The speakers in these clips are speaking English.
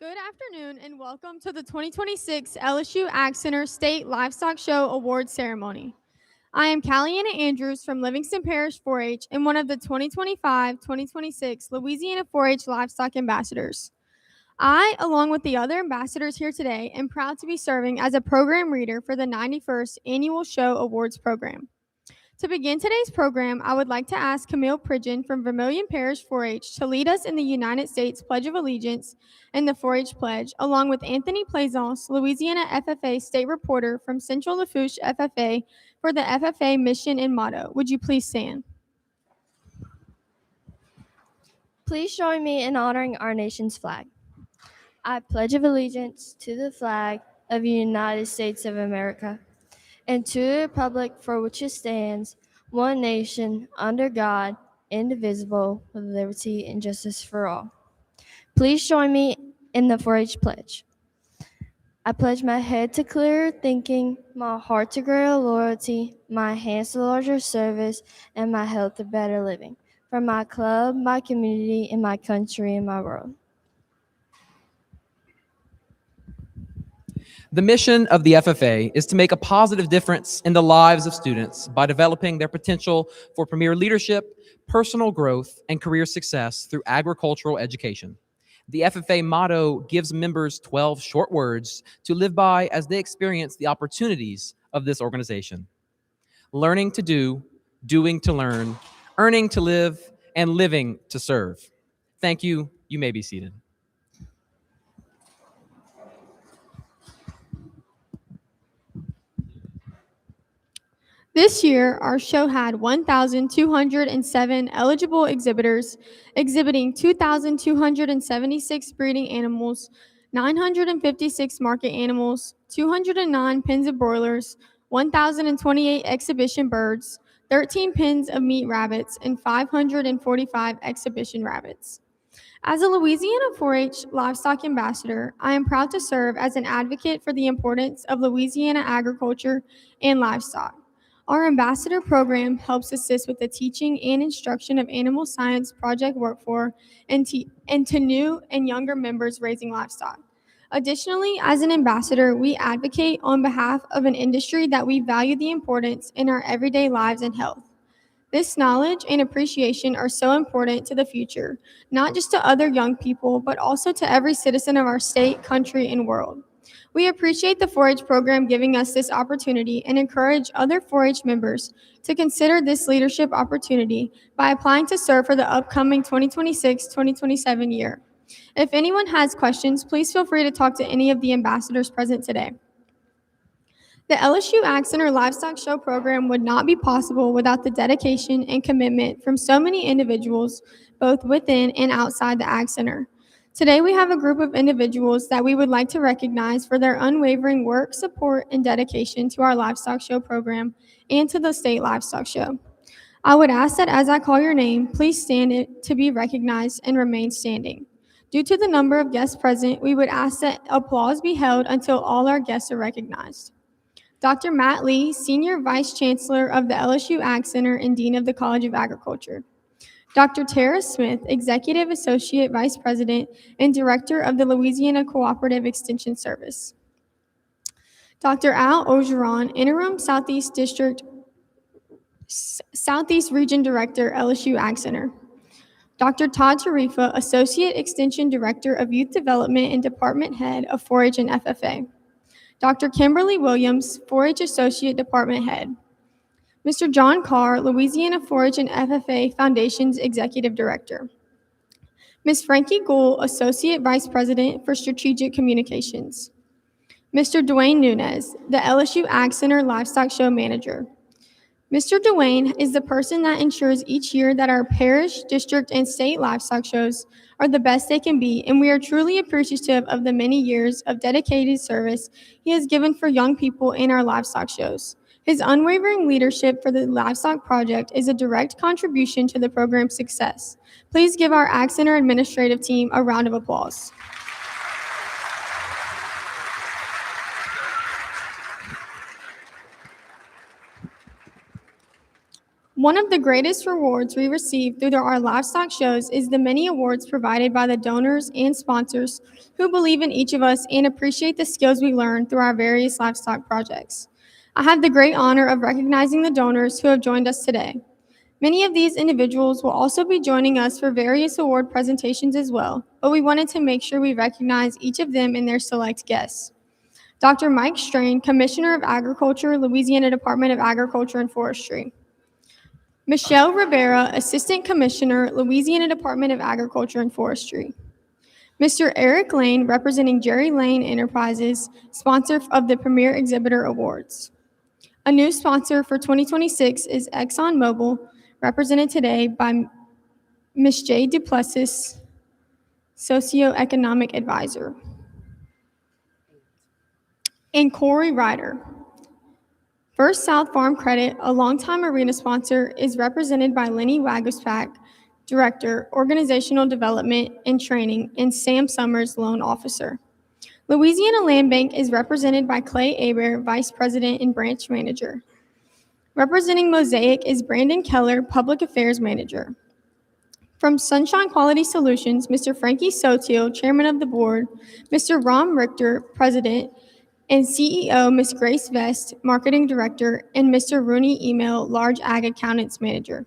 Good afternoon and welcome to the 2026 LSU Ag Center State Livestock Show Award Ceremony. I am Calliana Andrews from Livingston Parish 4-H and one of the 2025-2026 Louisiana 4-H Livestock Ambassadors. I, along with the other ambassadors here today, am proud to be serving as a program reader for the 91st Annual Show Awards program. To begin today's program, I would like to ask Camille Pridgeon from Vermilion Parish 4-H to lead us in the United States Pledge of Allegiance and the 4-H Pledge, along with Anthony Plaisance, Louisiana FFA State Reporter from Central Lafourche FFA for the FFA mission and motto. Would you please stand? Please join me in honoring our nation's flag. I pledge allegiance to the flag of the United States of America and to the republic for which it stands, one nation, under God, indivisible, with liberty and justice for all. Please join me in the 4-H pledge. I pledge my head to clearer thinking, my heart to greater loyalty, my hands to larger service, and my health to better living. For my club, my community, and my country and my world. The mission of the FFA is to make a positive difference in the lives of students by developing their potential for premier leadership, personal growth, and career success through agricultural education. The FFA motto gives members 12 short words to live by as they experience the opportunities of this organization. Learning to do, doing to learn, earning to live, and living to serve. Thank you. You may be seated. This year, our show had 1,207 eligible exhibitors exhibiting 2,276 breeding animals, 956 market animals, 209 pens of broilers, 1,028 exhibition birds, 13 pens of meat rabbits, and 545 exhibition rabbits. As a Louisiana 4-H livestock ambassador, I am proud to serve as an advocate for the importance of Louisiana agriculture and livestock. Our ambassador program helps assist with the teaching and instruction of animal science project work for and to new and younger members raising livestock. Additionally, as an ambassador, we advocate on behalf of an industry that we value the importance in our everyday lives and health. This knowledge and appreciation are so important to the future, not just to other young people, but also to every citizen of our state, country, and world. We appreciate the 4-H program giving us this opportunity and encourage other 4-H members to consider this leadership opportunity by applying to serve for the upcoming 2026-2027 year. If anyone has questions, please feel free to talk to any of the ambassadors present today. The LSU Ag Center Livestock Show program would not be possible without the dedication and commitment from so many individuals, both within and outside the Ag Center. Today, we have a group of individuals that we would like to recognize for their unwavering work, support, and dedication to our Livestock Show program and to the State Livestock Show. I would ask that as I call your name, please stand to be recognized and remain standing. Due to the number of guests present, we would ask that applause be held until all our guests are recognized. Dr. Matt Lee, Senior Vice Chancellor of the LSU Ag Center and Dean of the College of Agriculture. Dr. Tara Smith, Executive Associate Vice President and Director of the Louisiana Cooperative Extension Service. Dr. Al Ogeron, Interim Southeast Region Director, LSU Ag Center. Dr. Todd Tarifa, Associate Extension Director of Youth Development and Department Head of 4-H and FFA. Dr. Kimberly Williams, 4-H Associate Department Head. Mr. John Carr, Louisiana 4-H and FFA Foundation's Executive Director. Ms. Frankie Gould, Associate Vice President for Strategic Communications. Mr. Dwayne Nunez, the LSU Ag Center Livestock Show Manager. Mr. Dwayne is the person that ensures each year that our parish, district, and state livestock shows are the best they can be, and we are truly appreciative of the many years of dedicated service he has given for young people in our livestock shows. His unwavering leadership for the Livestock Project is a direct contribution to the program's success. Please give our Ag Center administrative team a round of applause. One of the greatest rewards we receive through our livestock shows is the many awards provided by the donors and sponsors who believe in each of us and appreciate the skills we learn through our various livestock projects. I have the great honor of recognizing the donors who have joined us today. Many of these individuals will also be joining us for various award presentations as well, but we wanted to make sure we recognize each of them and their select guests. Dr. Mike Strain, Commissioner of Agriculture, Louisiana Department of Agriculture and Forestry. Michelle Rivera, Assistant Commissioner, Louisiana Department of Agriculture and Forestry. Mr. Eric Lane, representing Jerry Lane Enterprises, sponsor of the Premier Exhibitor Awards. A new sponsor for 2026 is ExxonMobil, represented today by Ms. J. Duplessis, Socioeconomic Advisor. And Corey Ryder. First South Farm Credit, a longtime arena sponsor, is represented by Lenny Wagaspak, Director, Organizational Development and Training, and Sam Summers, Loan Officer. Louisiana Land Bank is represented by Clay Aber, Vice President and Branch Manager. Representing Mosaic is Brandon Keller, Public Affairs Manager. From Sunshine Quality Solutions, Mr. Frankie Sotil, Chairman of the Board, Mr. Ron Richter, President, and CEO, Ms. Grace Vest, Marketing Director, and Mr. Rooney Email, Large Ag Accountants Manager.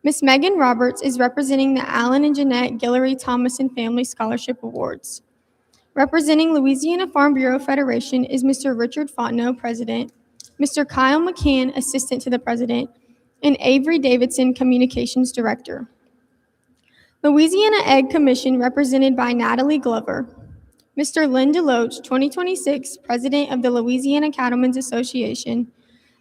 Ms. Megan Roberts is representing the Alan and Jeanette Guillory Thomason Family Scholarship Awards. Representing Louisiana Farm Bureau Federation is Mr. Richard Fontenot, President, Mr. Kyle McCann, Assistant to the President, and Avery Davidson, Communications Director. Louisiana Egg Commission, represented by Natalie Glover. Mr. Lynn DeLoach, 2026 President of the Louisiana Cattlemen's Association,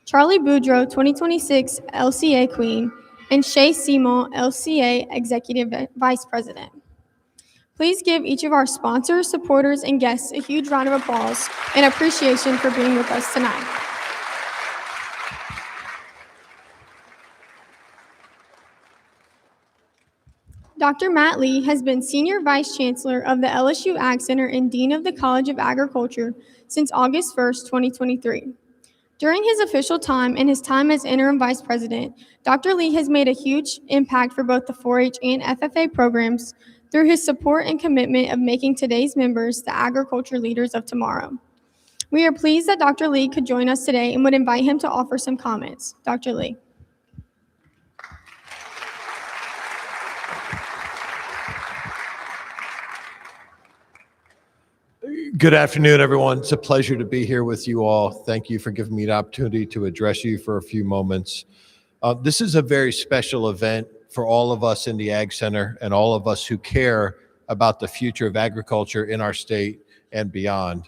Charlie Boudreau, 2026 LCA Queen, and Shay Simon, LCA Executive Vice President. Please give each of our sponsors, supporters, and guests a huge round of applause and appreciation for being with us tonight. Dr. Matt Lee has been Senior Vice Chancellor of the LSU Ag Center and Dean of the College of Agriculture since August 1st, 2023. During his official time and his time as Interim Vice President, Dr. Lee has made a huge impact for both the 4-H and FFA programs through his support and commitment of making today's members the agriculture leaders of tomorrow. We are pleased that Dr. Lee could join us today and would invite him to offer some comments. Dr. Lee. Good afternoon, everyone. It's a pleasure to be here with you all. Thank you for giving me the opportunity to address you for a few moments. This is a very special event for all of us in the Ag Center and all of us who care about the future of agriculture in our state and beyond.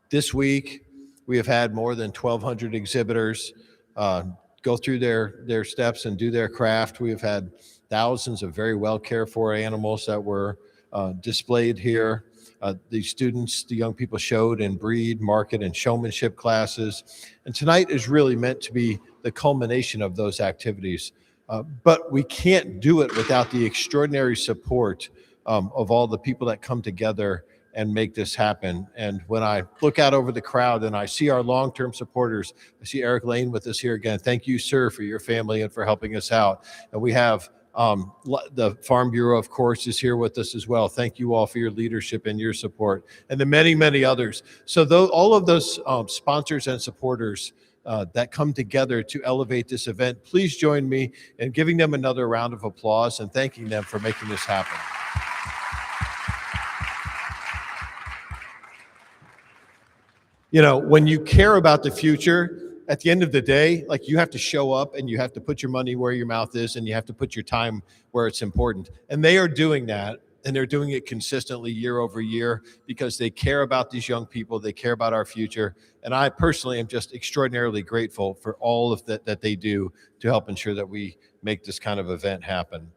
This week, we have had more than 1,200 exhibitors go through their steps and do their craft. We have had thousands of very well cared for animals that were displayed here. The students, the young people showed in breed, market, and showmanship classes. And tonight is really meant to be the culmination of those activities. But we can't do it without the extraordinary support of all the people that come together and make this happen. And when I look out over the crowd and I see our long-term supporters, I see Eric Lane with us here again. Thank you, sir, for your family and for helping us out. And we have the Farm Bureau, of course, is here with us as well. Thank you all for your leadership and your support, and the many, many others. So all of those sponsors and supporters that come together to elevate this event, please join me in giving them another round of applause and thanking them for making this happen. You know, when you care about the future, at the end of the day, like, you have to show up and you have to put your money where your mouth is and you have to put your time where it's important. And they are doing that, and they're doing it consistently year over year because they care about these young people. They care about our future. And I personally am just extraordinarily grateful for all of that they do to help ensure that we make this kind of event happen.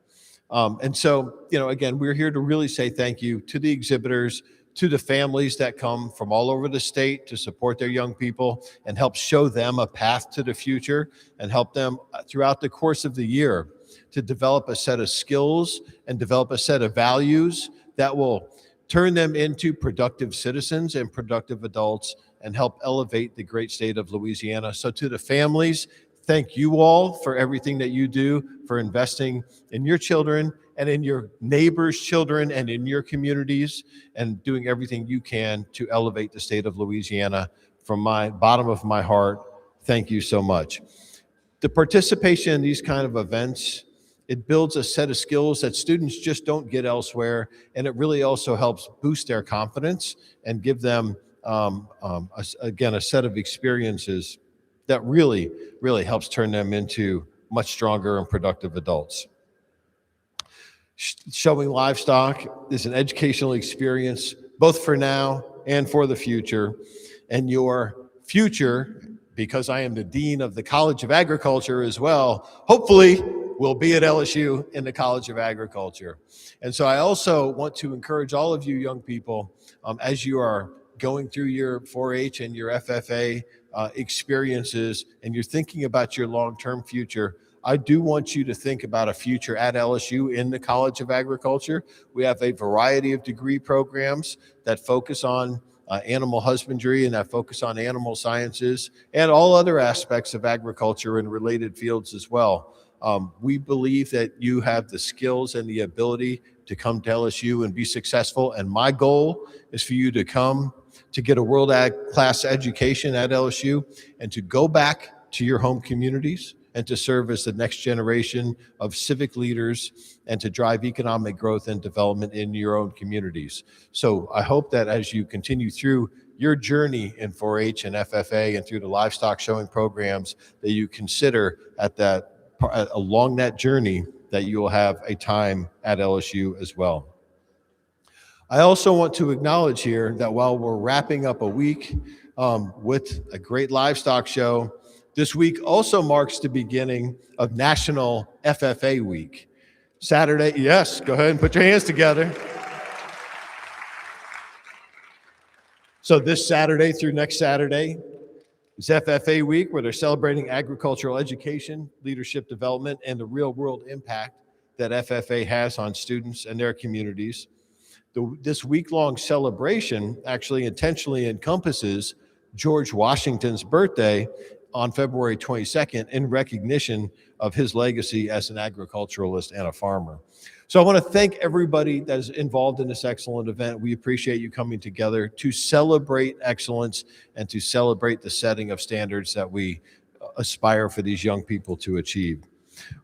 And so, you know, again, we're here to really say thank you to the exhibitors, to the families that come from all over the state to support their young people and help show them a path to the future, and help them throughout the course of the year to develop a set of skills and develop a set of values that will turn them into productive citizens and productive adults and help elevate the great state of Louisiana. So to the families, thank you all for everything that you do, for investing in your children and in your neighbors' children and in your communities, and doing everything you can to elevate the state of Louisiana. From my bottom of my heart, thank you so much. The participation in these kind of events, it builds a set of skills that students just don't get elsewhere, and it really also helps boost their confidence and give them, again, a set of experiences that really, really helps turn them into much stronger and productive adults. Showing livestock is an educational experience, both for now and for the future. And your future, because I am the Dean of the College of Agriculture as well, hopefully will be at LSU in the College of Agriculture. And so I also want to encourage all of you young people, as you are going through your 4-H and your FFA experiences, and you're thinking about your long-term future, I do want you to think about a future at LSU in the College of Agriculture. We have a variety of degree programs that focus on animal husbandry and that focus on animal sciences and all other aspects of agriculture and related fields as well. We believe that you have the skills and the ability to come to LSU and be successful. And my goal is for you to come to get a world class education at LSU and to go back to your home communities and to serve as the next generation of civic leaders and to drive economic growth and development in your own communities. So I hope that as you continue through your journey in 4-H and FFA and through the livestock showing programs, that you consider along that journey that you will have a time at LSU as well. I also want to acknowledge here that while we're wrapping up a week with a great livestock show, this week also marks the beginning of National FFA Week. Saturday, yes, go ahead and put your hands together. So this Saturday through next Saturday is FFA Week, where they're celebrating agricultural education, leadership development, and the real-world impact that FFA has on students and their communities. This week-long celebration actually intentionally encompasses George Washington's birthday on February 22nd in recognition of his legacy as an agriculturalist and a farmer. So I want to thank everybody that is involved in this excellent event. We appreciate you coming together to celebrate excellence and to celebrate the setting of standards that we aspire for these young people to achieve.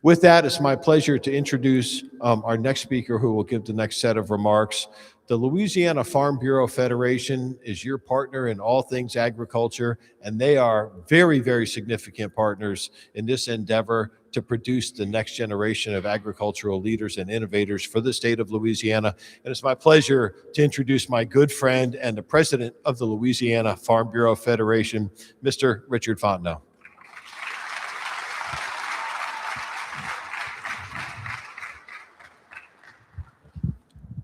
With that, it's my pleasure to introduce our next speaker, who will give the next set of remarks. The Louisiana Farm Bureau Federation is your partner in all things agriculture, and they are very, very significant partners in this endeavor to produce the next generation of agricultural leaders and innovators for the state of Louisiana. And it's my pleasure to introduce my good friend and the president of the Louisiana Farm Bureau Federation, Mr. Richard Fontenot.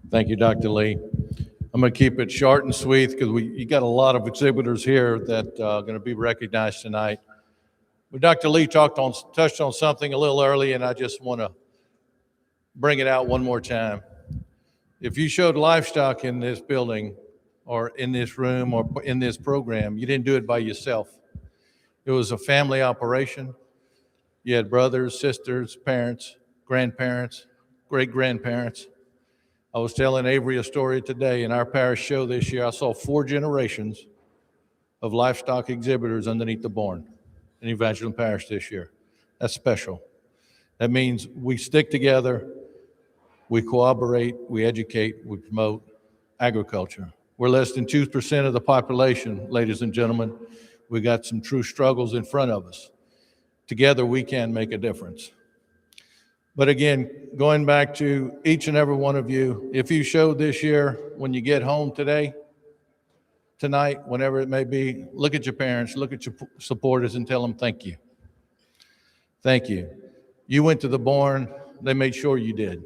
Thank you, Dr. Lee. I'm going to keep it short and sweet because you got a lot of exhibitors here that are going to be recognized tonight. But Dr. Lee touched on something a little early, and I just want to bring it out one more time. If you showed livestock in this building or in this room or in this program, you didn't do it by yourself. It was a family operation. You had brothers, sisters, parents, grandparents, great-grandparents. I was telling Avery a story today. In our parish show this year, I saw 4 generations of livestock exhibitors underneath the barn in Evangeline Parish this year. That's special. That means we stick together, we cooperate, we educate, we promote agriculture. We're less than 2% of the population, ladies and gentlemen. We got some true struggles in front of us. Together, we can make a difference. But again, going back to each and every one of you, if you showed this year, when you get home tonight, whenever it may be, look at your parents, look at your supporters and tell them thank you. Thank you. You went to the barn, they made sure you did.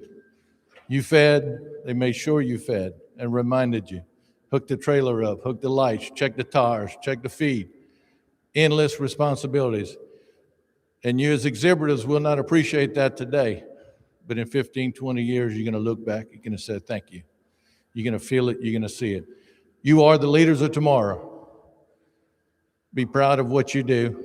You fed, they made sure you fed and reminded you. Hook the trailer up, hook the lights, check the tires, check the feed. Endless responsibilities. And you as exhibitors will not appreciate that today, but in 15, 20 years, you're going to look back, you're going to say, thank you. You're going to feel it, you're going to see it. You are the leaders of tomorrow. Be proud of what you do.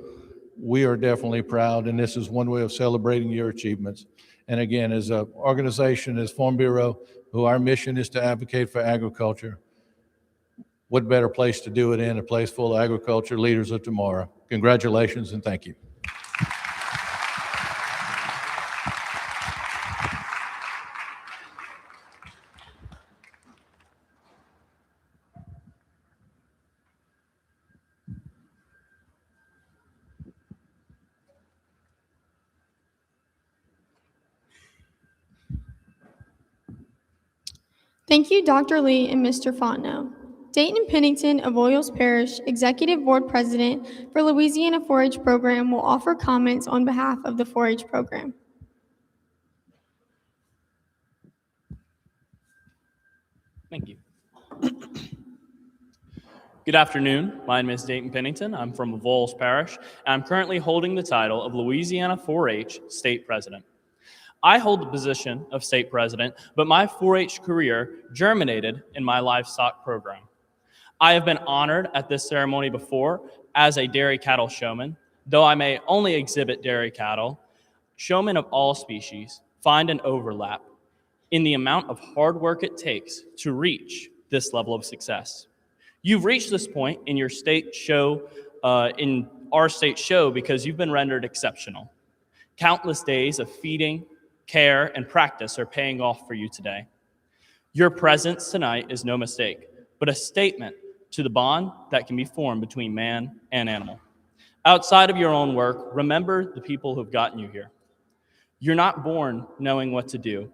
we are definitely proud, and this is one way of celebrating your achievements. And again, as an organization, as Farm Bureau, who our mission is to advocate for agriculture, what better place to do it in, a place full of agriculture leaders of tomorrow. Congratulations and thank you. Thank you, Dr. Lee and Mr. Fontenot. Dayton Pennington of Oyles Parish, Executive Board President for Louisiana 4-H Program, will offer comments on behalf of the 4-H program. Thank you. Good afternoon. My name is Dayton Pennington. I'm from Oyles Parish, and I'm currently holding the title of Louisiana 4-H State President. I hold the position of state president, but my 4-H career germinated in my livestock program. I have been honored at this ceremony before as a dairy cattle showman. Though I may only exhibit dairy cattle, showmen of all species find an overlap in the amount of hard work it takes to reach this level of success. You've reached this point in your state show, in our state show, because you've been rendered exceptional. Countless days of feeding, care, and practice are paying off for you today. Your presence tonight is no mistake, but a statement to the bond that can be formed between man and animal. Outside of your own work, remember the people who've gotten you here. You're not born knowing what to do.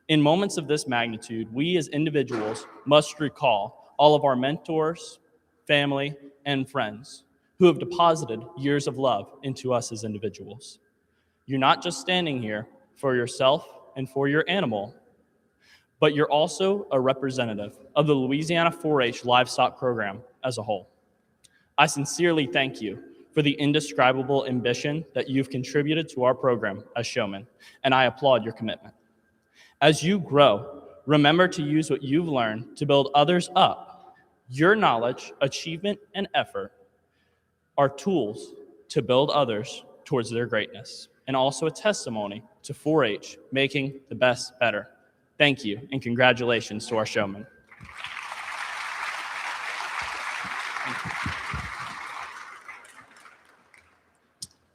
In moments of this magnitude, we as individuals must recall all of our mentors, family, and friends who have deposited years of love into us as individuals. You're not just standing here for yourself and for your animal, but you're also a representative of the Louisiana 4-H livestock program as a whole. I sincerely thank you for the indescribable ambition that you've contributed to our program as showmen, and I applaud your commitment. As you grow, remember to use what you've learned to build others up. Your knowledge, achievement, and effort are tools to build others towards their greatness, and also a testimony to 4-H making the best better. Thank you, and congratulations to our showmen.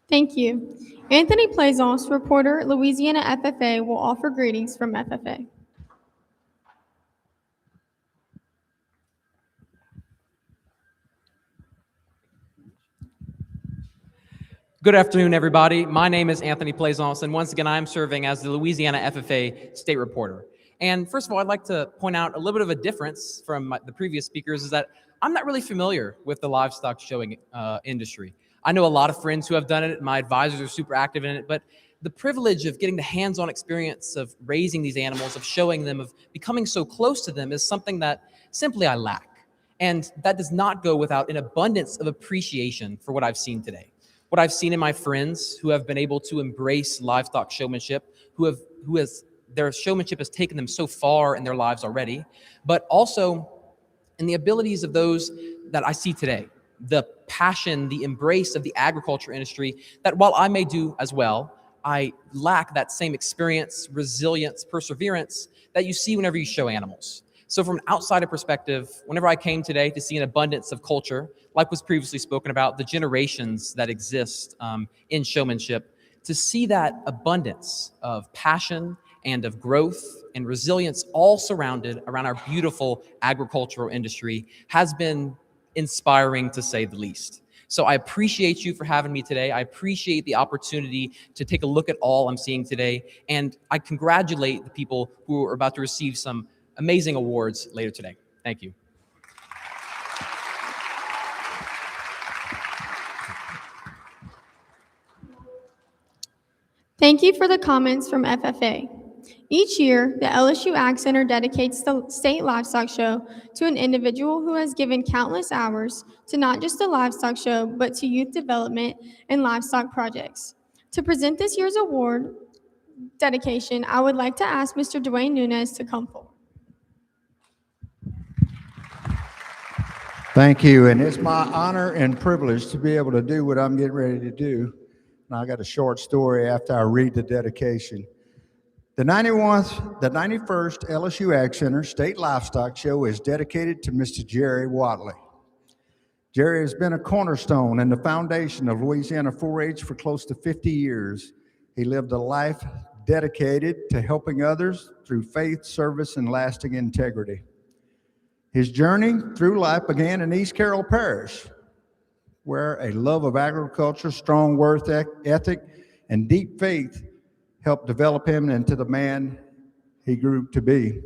Thank you. Anthony Plaisance, reporter, Louisiana FFA, will offer greetings from FFA. Good afternoon, everybody. My name is Anthony Plaisance, and once again, I'm serving as the Louisiana FFA state reporter. And first of all, I'd like to point out a little bit of a difference from the previous speakers is that I'm not really familiar with the livestock showing industry. I know a lot of friends who have done it. My advisors are super active in it, but the privilege of getting the hands-on experience of raising these animals, of showing them, of becoming so close to them is something that simply I lack. And that does not go without an abundance of appreciation for what I've seen today. What I've seen in my friends who have been able to embrace livestock showmanship, their showmanship has taken them so far in their lives already, but also in the abilities of those that I see today, the passion, the embrace of the agriculture industry, that while I may do as well, I lack that same experience, resilience, perseverance that you see whenever you show animals. So from an outsider perspective, whenever I came today to see an abundance of culture, like was previously spoken about, the generations that exist in showmanship, to see that abundance of passion and of growth and resilience all surrounded around our beautiful agricultural industry has been inspiring, to say the least. So I appreciate you for having me today. I appreciate the opportunity to take a look at all I'm seeing today, and I congratulate the people who are about to receive some amazing awards later today. Thank you. Thank you for the comments from FFA. Each year, the LSU Ag Center dedicates the State Livestock Show to an individual who has given countless hours to not just the livestock show, but to youth development and livestock projects. To present this year's award dedication, I would like to ask Mr. Dwayne Nunes to come forward. Thank you, and it's my honor and privilege to be able to do what I'm getting ready to do. And I got a short story after I read the dedication. The 91st LSU Ag Center State Livestock Show is dedicated to Mr. Jerry Watley. Jerry has been a cornerstone and the foundation of Louisiana 4-H for close to 50 years. He lived a life dedicated to helping others through faith, service, and lasting integrity. His journey through life began in East Carroll Parish, where a love of agriculture, strong work ethic, and deep faith helped develop him into the man he grew to be.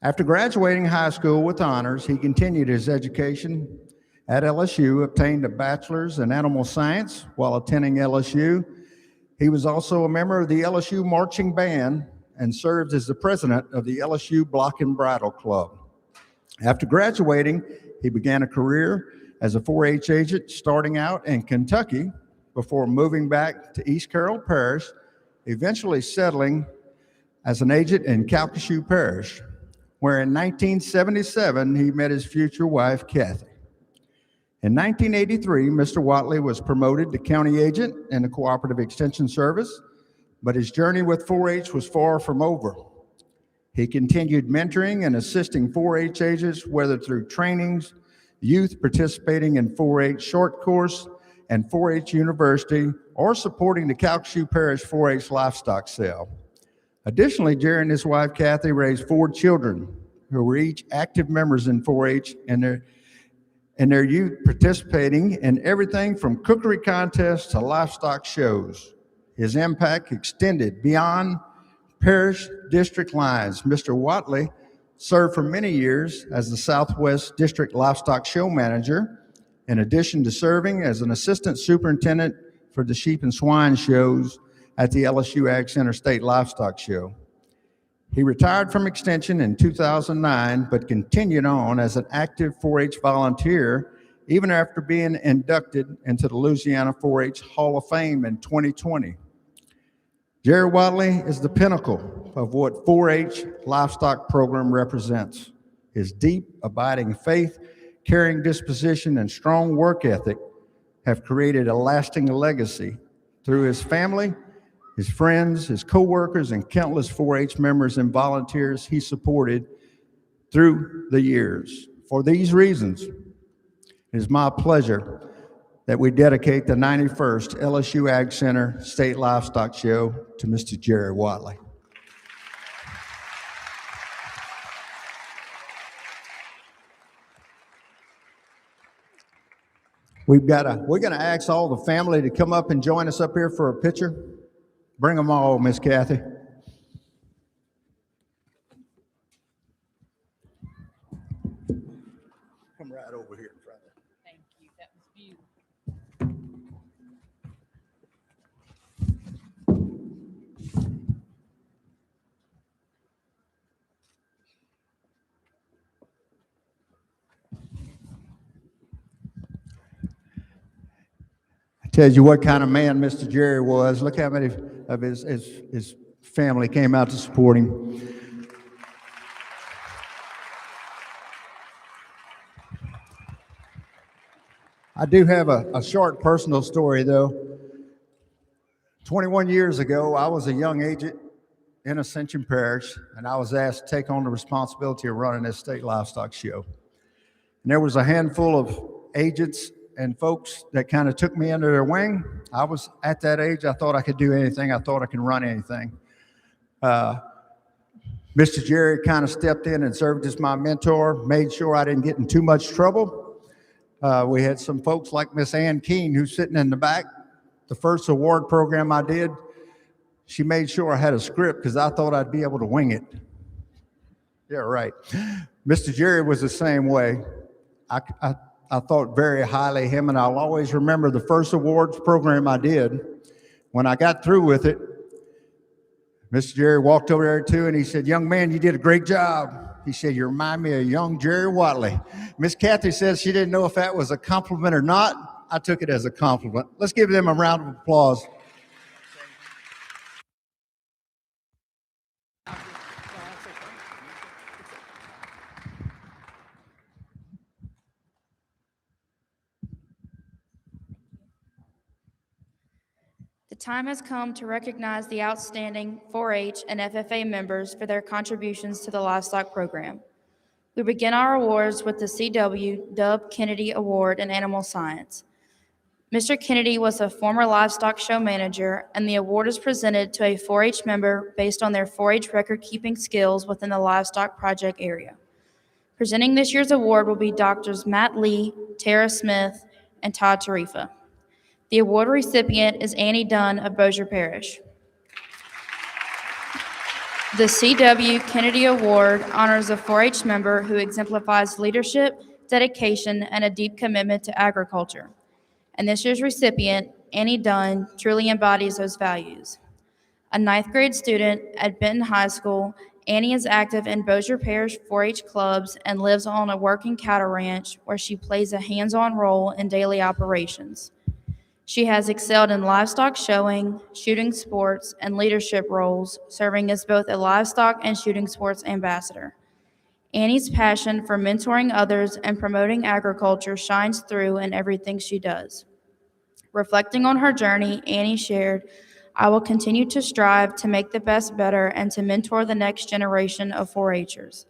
After graduating high school with honors, he continued his education at LSU, obtained a bachelor's in animal science while attending LSU. He was also a member of the LSU Marching Band and served as the president of the LSU Block and Bridle Club. After graduating, he began a career as a 4-H agent, starting out in Kentucky before moving back to East Carroll Parish, eventually settling as an agent in Calcasieu Parish, where in 1977 he met his future wife, Kathy. In 1983, Mr. Watley was promoted to county agent in the Cooperative Extension Service, but his journey with 4-H was far from over. He continued mentoring and assisting 4-H agents, whether through trainings, youth participating in 4-H short course and 4-H University, or supporting the Calcasieu Parish 4-H livestock sale. Additionally, Jerry and his wife, Kathy, raised 4 children who were each active members in 4-H and their youth, participating in everything from cookery contests to livestock shows. His impact extended beyond parish district lines. Mr. Watley served for many years as the Southwest District Livestock Show Manager, in addition to serving as an assistant superintendent for the sheep and swine shows at the LSU Ag Center State Livestock Show. He retired from Extension in 2009, but continued on as an active 4-H volunteer even after being inducted into the Louisiana 4-H Hall of Fame in 2020. Jerry Watley is the pinnacle of what 4-H livestock program represents. His deep, abiding faith, caring disposition, and strong work ethic have created a lasting legacy through his family, his friends, his co-workers, and countless 4-H members and volunteers he supported through the years. For these reasons, it is my pleasure that we dedicate the 91st LSU Ag Center State Livestock Show to Mr. Jerry Watley. We're gonna ask all the family to come up and join us up here for a picture. Bring them all, Miss Kathy. Come right over here in front of me. Thank you. That was beautiful. Tells you what kind of man Mr. Jerry was. Look how many of his family came out to support him. I do have a short personal story, though. 21 years ago, I was a young agent in Ascension Parish, and I was asked to take on the responsibility of running this state livestock show. And there was a handful of agents and folks that kind of took me under their wing. I was at that age, I thought I could do anything. I thought I could run anything. Mr. Jerry kind of stepped in and served as my mentor, made sure I didn't get in too much trouble. We had some folks like Miss Ann Keene, who's sitting in the back. The first award program I did, she made sure I had a script because I thought I'd be able to wing it. Yeah, right. Mr. Jerry was the same way. I thought very highly of him, and I'll always remember the first awards program I did. When I got through with it, Mr. Jerry walked over there too, and he said, "Young man, you did a great job." He said, "You remind me of young Jerry Watley." Miss Kathy says she didn't know if that was a compliment or not. I took it as a compliment. Let's give them a round of applause. The time has come to recognize the outstanding 4-H and FFA members for their contributions to the livestock program. We begin our awards with the C.W. Dub Kennedy Award in Animal Science. Mr. Kennedy was a former livestock show manager, and the award is presented to a 4-H member based on their 4-H record-keeping skills within the livestock project area. Presenting this year's award will be Doctors Matt Lee, Tara Smith, and Todd Tarifa. The award recipient is Annie Dunn of Bossier Parish. The C.W. Kennedy Award honors a 4-H member who exemplifies leadership, dedication, and a deep commitment to agriculture. And this year's recipient, Annie Dunn, truly embodies those values. A 9th grade student at Benton High School, Annie is active in Bossier Parish 4-H clubs and lives on a working cattle ranch where she plays a hands-on role in daily operations. She has excelled in livestock showing, shooting sports, and leadership roles, serving as both a livestock and shooting sports ambassador. Annie's passion for mentoring others and promoting agriculture shines through in everything she does. Reflecting on her journey, Annie shared, "I will continue to strive to make the best better and to mentor the next generation of 4-Hers.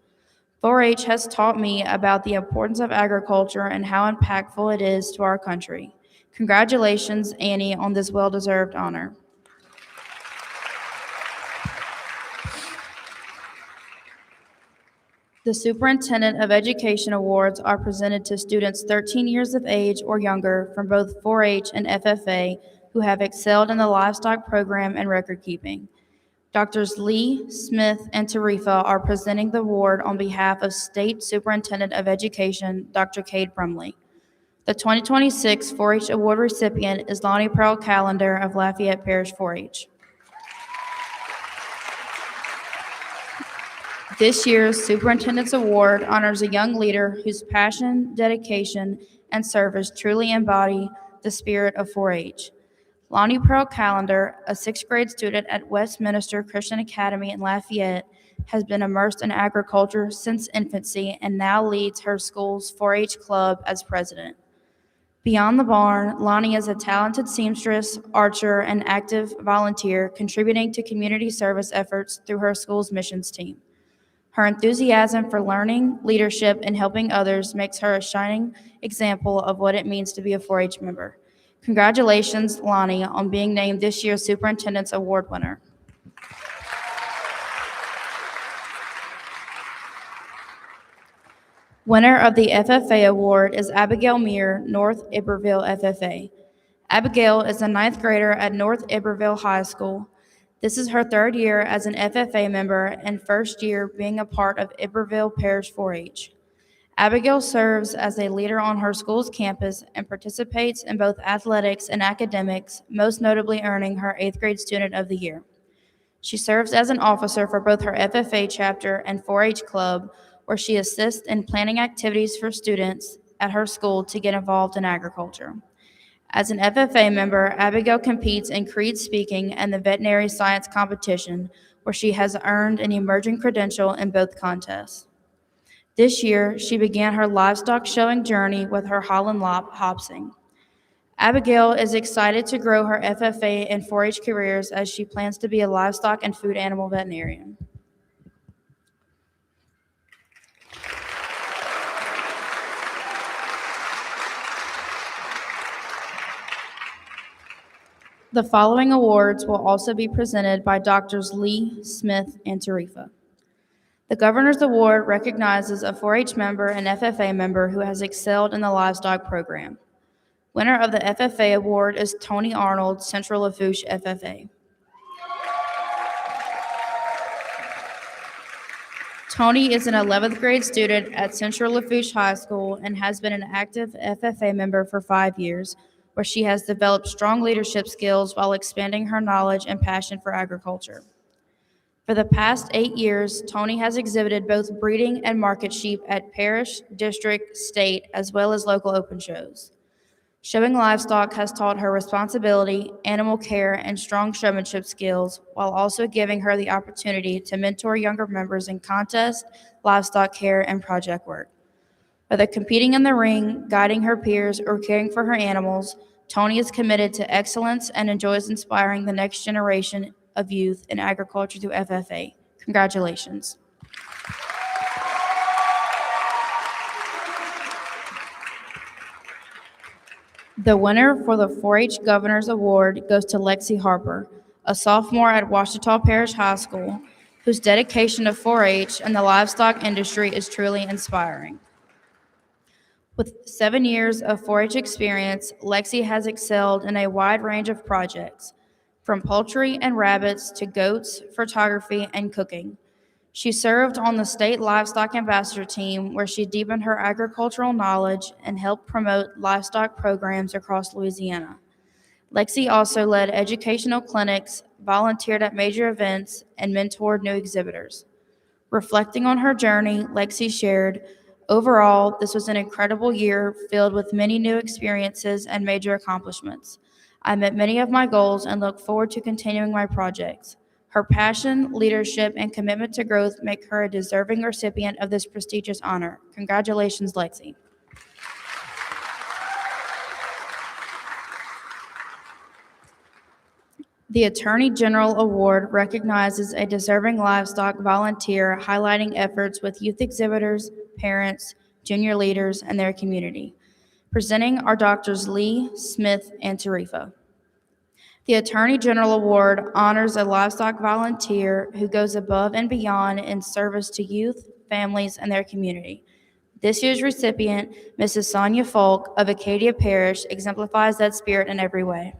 4-H has taught me about the importance of agriculture and how impactful it is to our country. Congratulations, Annie, on this well-deserved honor." The Superintendent of Education Awards are presented to students 13 years of age or younger from both 4-H and FFA who have excelled in the livestock program and record keeping. Doctors Lee, Smith, and Tarifa are presenting the award on behalf of State Superintendent of Education, Dr. Cade Brumley. The 2026 4-H Award recipient is Lonnie Pearl Callender of Lafayette Parish 4-H. This year's Superintendent's Award honors a young leader whose passion, dedication, and service truly embody the spirit of 4-H. Lonnie Pearl Callender, a 6th grade student at Westminster Christian Academy in Lafayette, has been immersed in agriculture since infancy and now leads her school's 4-H club as president. Beyond the barn, Lonnie is a talented seamstress, archer, and active volunteer contributing to community service efforts through her school's missions team. Her enthusiasm for learning, leadership, and helping others makes her a shining example of what it means to be a 4-H member. Congratulations, Lonnie, on being named this year's Superintendent's Award winner. Winner of the FFA Award is Abigail Muir, North Iberville FFA. Abigail is a 9th grader at North Iberville High School. This is her 3rd year as an FFA member and 1st year being a part of Iberville Parish 4-H. Abigail serves as a leader on her school's campus and participates in both athletics and academics, most notably earning her 8th grade Student of the Year. She serves as an officer for both her FFA chapter and 4-H club, where she assists in planning activities for students at her school to get involved in agriculture. As an FFA member, Abigail competes in Creed Speaking and the Veterinary Science Competition, where she has earned an emerging credential in both contests. This year, she began her livestock showing journey with her Holland Lop Hopsing. Abigail is excited to grow her FFA and 4-H careers as she plans to be a livestock and food animal veterinarian. The following awards will also be presented by Doctors Lee, Smith, and Tarifa. The Governor's Award recognizes a 4-H member and FFA member who has excelled in the livestock program. Winner of the FFA Award is Tony Arnold, Central Lafourche FFA. Tony is an 11th grade student at Central Lafourche High School and has been an active FFA member for 5 years, where she has developed strong leadership skills while expanding her knowledge and passion for agriculture. For the past 8 years, Tony has exhibited both breeding and market sheep at parish, district, state, as well as local open shows. Showing livestock has taught her responsibility, animal care, and strong showmanship skills, while also giving her the opportunity to mentor younger members in contests, livestock care, and project work. Whether competing in the ring, guiding her peers, or caring for her animals, Tony is committed to excellence and enjoys inspiring the next generation of youth in agriculture through FFA. Congratulations. The winner for the 4-H Governor's Award goes to Lexi Harper, a sophomore at Ouachita Parish High School, whose dedication to 4-H and the livestock industry is truly inspiring. With 7 years of 4-H experience, Lexi has excelled in a wide range of projects, from poultry and rabbits to goats, photography, and cooking. She served on the state livestock ambassador team, where she deepened her agricultural knowledge and helped promote livestock programs across Louisiana. Lexi also led educational clinics, volunteered at major events, and mentored new exhibitors. Reflecting on her journey, Lexi shared, "Overall, this was an incredible year filled with many new experiences and major accomplishments. I met many of my goals and look forward to continuing my projects." Her passion, leadership, and commitment to growth make her a deserving recipient of this prestigious honor. Congratulations, Lexi. The Attorney General Award recognizes a deserving livestock volunteer highlighting efforts with youth exhibitors, parents, junior leaders, and their community. Presenting are Doctors Lee, Smith, and Tarifa. The Attorney General Award honors a livestock volunteer who goes above and beyond in service to youth, families, and their community. This year's recipient, Mrs. Sonia Folk of Acadia Parish, exemplifies that spirit in every way.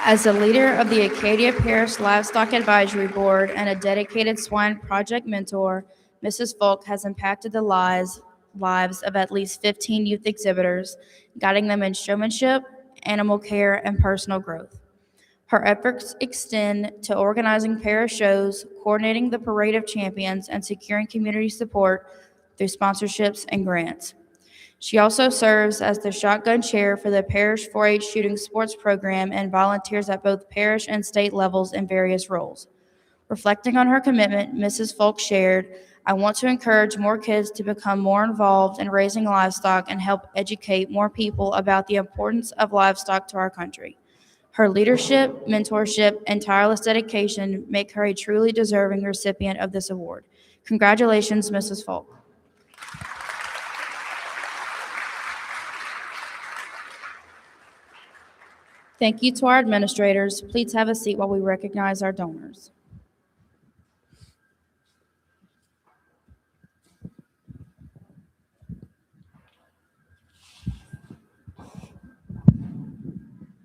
As a leader of the Acadia Parish Livestock Advisory Board and a dedicated swine project mentor, Mrs. Folk has impacted the lives of at least 15 youth exhibitors, guiding them in showmanship, animal care, and personal growth. Her efforts extend to organizing parish shows, coordinating the Parade of Champions, and securing community support through sponsorships and grants. She also serves as the shotgun chair for the parish 4-H shooting sports program and volunteers at both parish and state levels in various roles. Reflecting on her commitment, Mrs. Folk shared, "I want to encourage more kids to become more involved in raising livestock and help educate more people about the importance of livestock to our country." Her leadership, mentorship, and tireless dedication make her a truly deserving recipient of this award. Congratulations, Mrs. Folk. Thank you to our administrators. Please have a seat while we recognize our donors.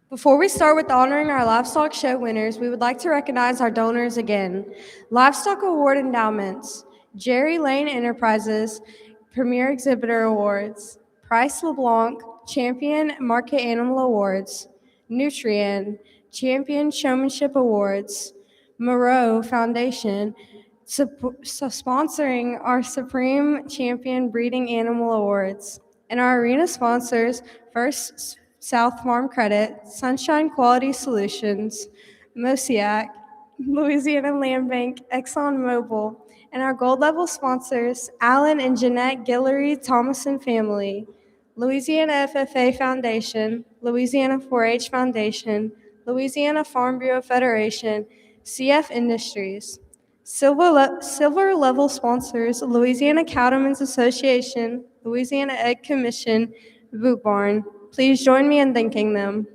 Before we start with honoring our Livestock Show winners, we would like to recognize our donors again. Livestock Award Endowments, Jerry Lane Enterprises, Premier Exhibitor Awards, Price LeBlanc, Champion Market Animal Awards, Nutrien, Champion Showmanship Awards, Moreau Foundation, sponsoring our Supreme Champion Breeding Animal Awards, and our arena sponsors, First South Farm Credit, Sunshine Quality Solutions, Mosiac, Louisiana Land Bank, ExxonMobil, and our gold level sponsors, Alan and Jeanette Guillory Thomason Family, Louisiana FFA Foundation, Louisiana 4-H Foundation, Louisiana Farm Bureau Federation, CF Industries. Silver level sponsors, Louisiana Cattlemen's Association, Louisiana Egg Commission, Boot Barn. Please join me in thanking them.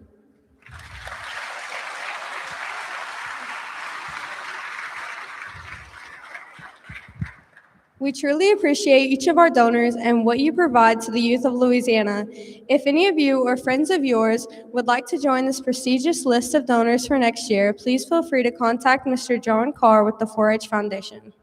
We truly appreciate each of our donors and what you provide to the youth of Louisiana. If any of you or friends of yours would like to join this prestigious list of donors for next year, please feel free to contact Mr. John Carr with the 4-H Foundation.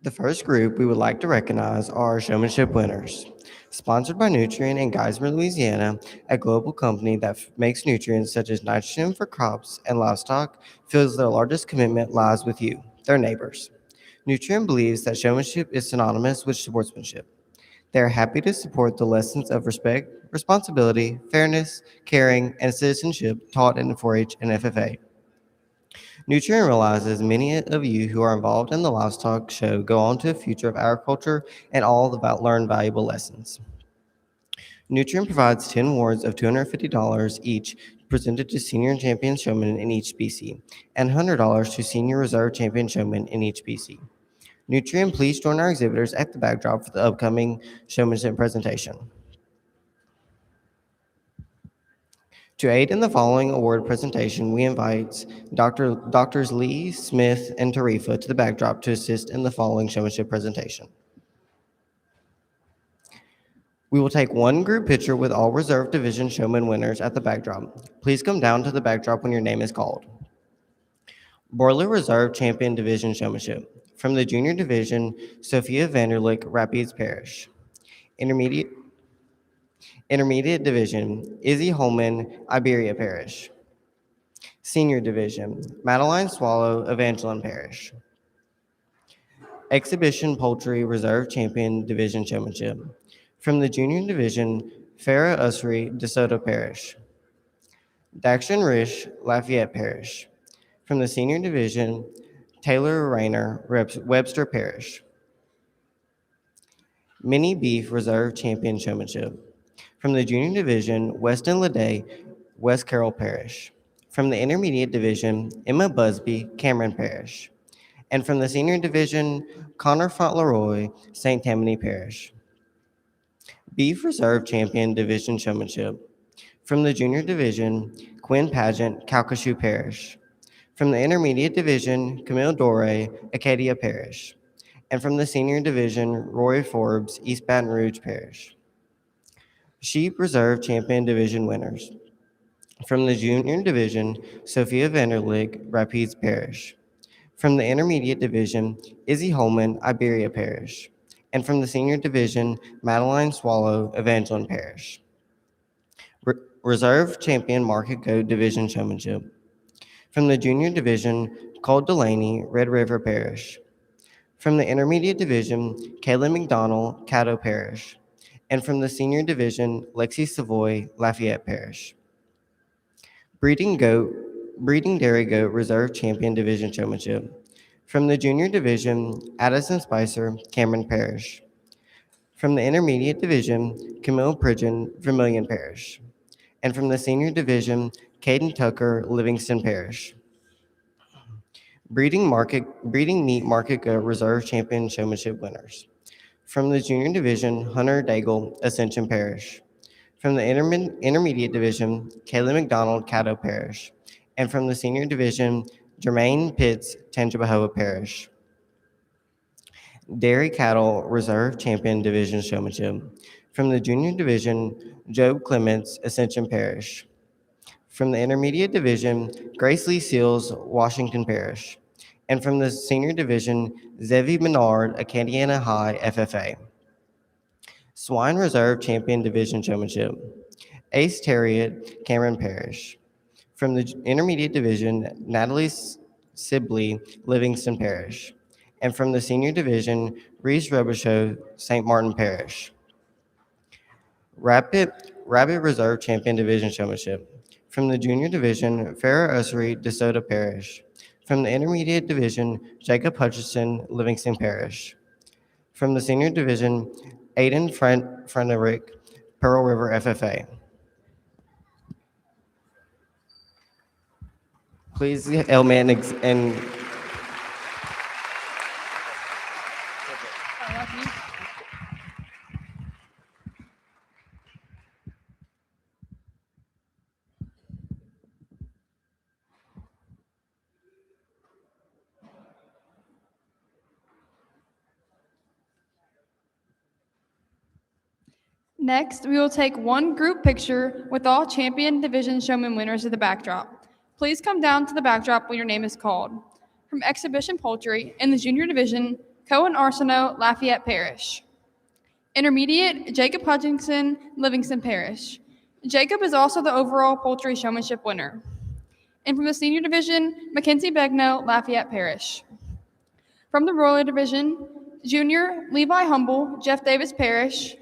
The first group we would like to recognize are our showmanship winners. Sponsored by Nutrien in Geismar, Louisiana, a global company that makes nutrients such as nitrogen for crops and livestock, feels their largest commitment lies with you, their neighbors. Nutrien believes that showmanship is synonymous with sportsmanship. They are happy to support the lessons of respect, responsibility, fairness, caring, and citizenship taught in 4-H and FFA. Nutrien realizes many of you who are involved in the Livestock show go on to a future of agriculture and all about learn valuable lessons. Nutrien provides 10 awards of $250 each presented to senior and champion showmen in each species, and $100 to senior reserve champion showmen in each species. Nutrien, please join our exhibitors at the backdrop for the upcoming showmanship presentation. To aid in the following award presentation, we invite Doctors Lee, Smith, and Tarifa to the backdrop to assist in the following showmanship presentation. We will take one group picture with all reserve division showman winners at the backdrop. Please come down to the backdrop when your name is called. Broiler Reserve Champion Division Showmanship. From the Junior Division, Sophia Vanderlick, Rapides Parish. Intermediate Division, Izzy Holman, Iberia Parish. Senior Division, Madeline Swallow, Evangeline Parish. Exhibition Poultry Reserve Champion Division Showmanship. From the Junior Division, Farah Usri, DeSoto Parish. Daxton Rish, Lafayette Parish. From the Senior Division, Taylor Rayner, Webster Parish. Mini Beef Reserve Champion Showmanship. From the Junior Division, Weston Leday, West Carroll Parish. From the Intermediate Division, Emma Busby, Cameron Parish. And from the Senior Division, Connor Fauntleroy, St. Tammany Parish. Beef Reserve Champion Division Showmanship. From the Junior Division, Quinn Pageant, Calcasieu Parish. From the Intermediate Division, Camille Dore, Acadia Parish. And from the Senior Division, Roy Forbes, East Baton Rouge Parish. Sheep Reserve Champion Division winners. From the Junior Division, Sophia Vanderlick, Rapides Parish. From the Intermediate Division, Izzy Holman, Iberia Parish. And from the Senior Division, Madeline Swallow, Evangeline Parish. Reserve Champion Market Goat Division Showmanship. From the Junior Division, Cole Delaney, Red River Parish. From the Intermediate Division, Kayla McDonald, Caddo Parish. And from the Senior Division, Lexi Savoy, Lafayette Parish. Breeding Dairy Goat Reserve Champion Division Showmanship. From the Junior Division, Addison Spicer, Cameron Parish. From the Intermediate Division, Camille Pridgeon, Vermilion Parish. And from the Senior Division, Caden Tucker, Livingston Parish. Breeding Meat Market Goat Reserve Champion Showmanship winners. From the Junior Division, Hunter Daigle, Ascension Parish. From the Intermediate Division, Kayla McDonald, Caddo Parish. And from the Senior Division, Jermaine Pitts, Tangipahoa Parish. Dairy Cattle Reserve Champion Division Showmanship. From the Junior Division, Job Clements, Ascension Parish. From the Intermediate Division, Grace Lee Seals, Washington Parish. And from the Senior Division, Zevi Menard, Acadiana High, FFA. Swine Reserve Champion Division Showmanship. Ace Terriot, Cameron Parish. From the Intermediate Division, Natalie Sibley, Livingston Parish. And from the Senior Division, Reese Robichaud, St. Martin Parish. Rabbit Reserve Champion Division Showmanship. From the Junior Division, Farah Usri, DeSoto Parish. From the Intermediate Division, Jacob Hutchinson, Livingston Parish. From the Senior Division, Aiden Frederick, Pearl River FFA. Please, Elman and Next, we will take one group picture with all Champion Division Showman winners at the backdrop. Please come down to the backdrop when your name is called. From Exhibition Poultry in the Junior Division, Cohen Arsenault, Lafayette Parish. Intermediate, Jacob Hutchinson, Livingston Parish. Jacob is also the overall Poultry Showmanship winner. And from the Senior Division, Mackenzie Begno, Lafayette Parish. From the Broiler Division, Junior, Levi Humble, Jeff Davis Parish.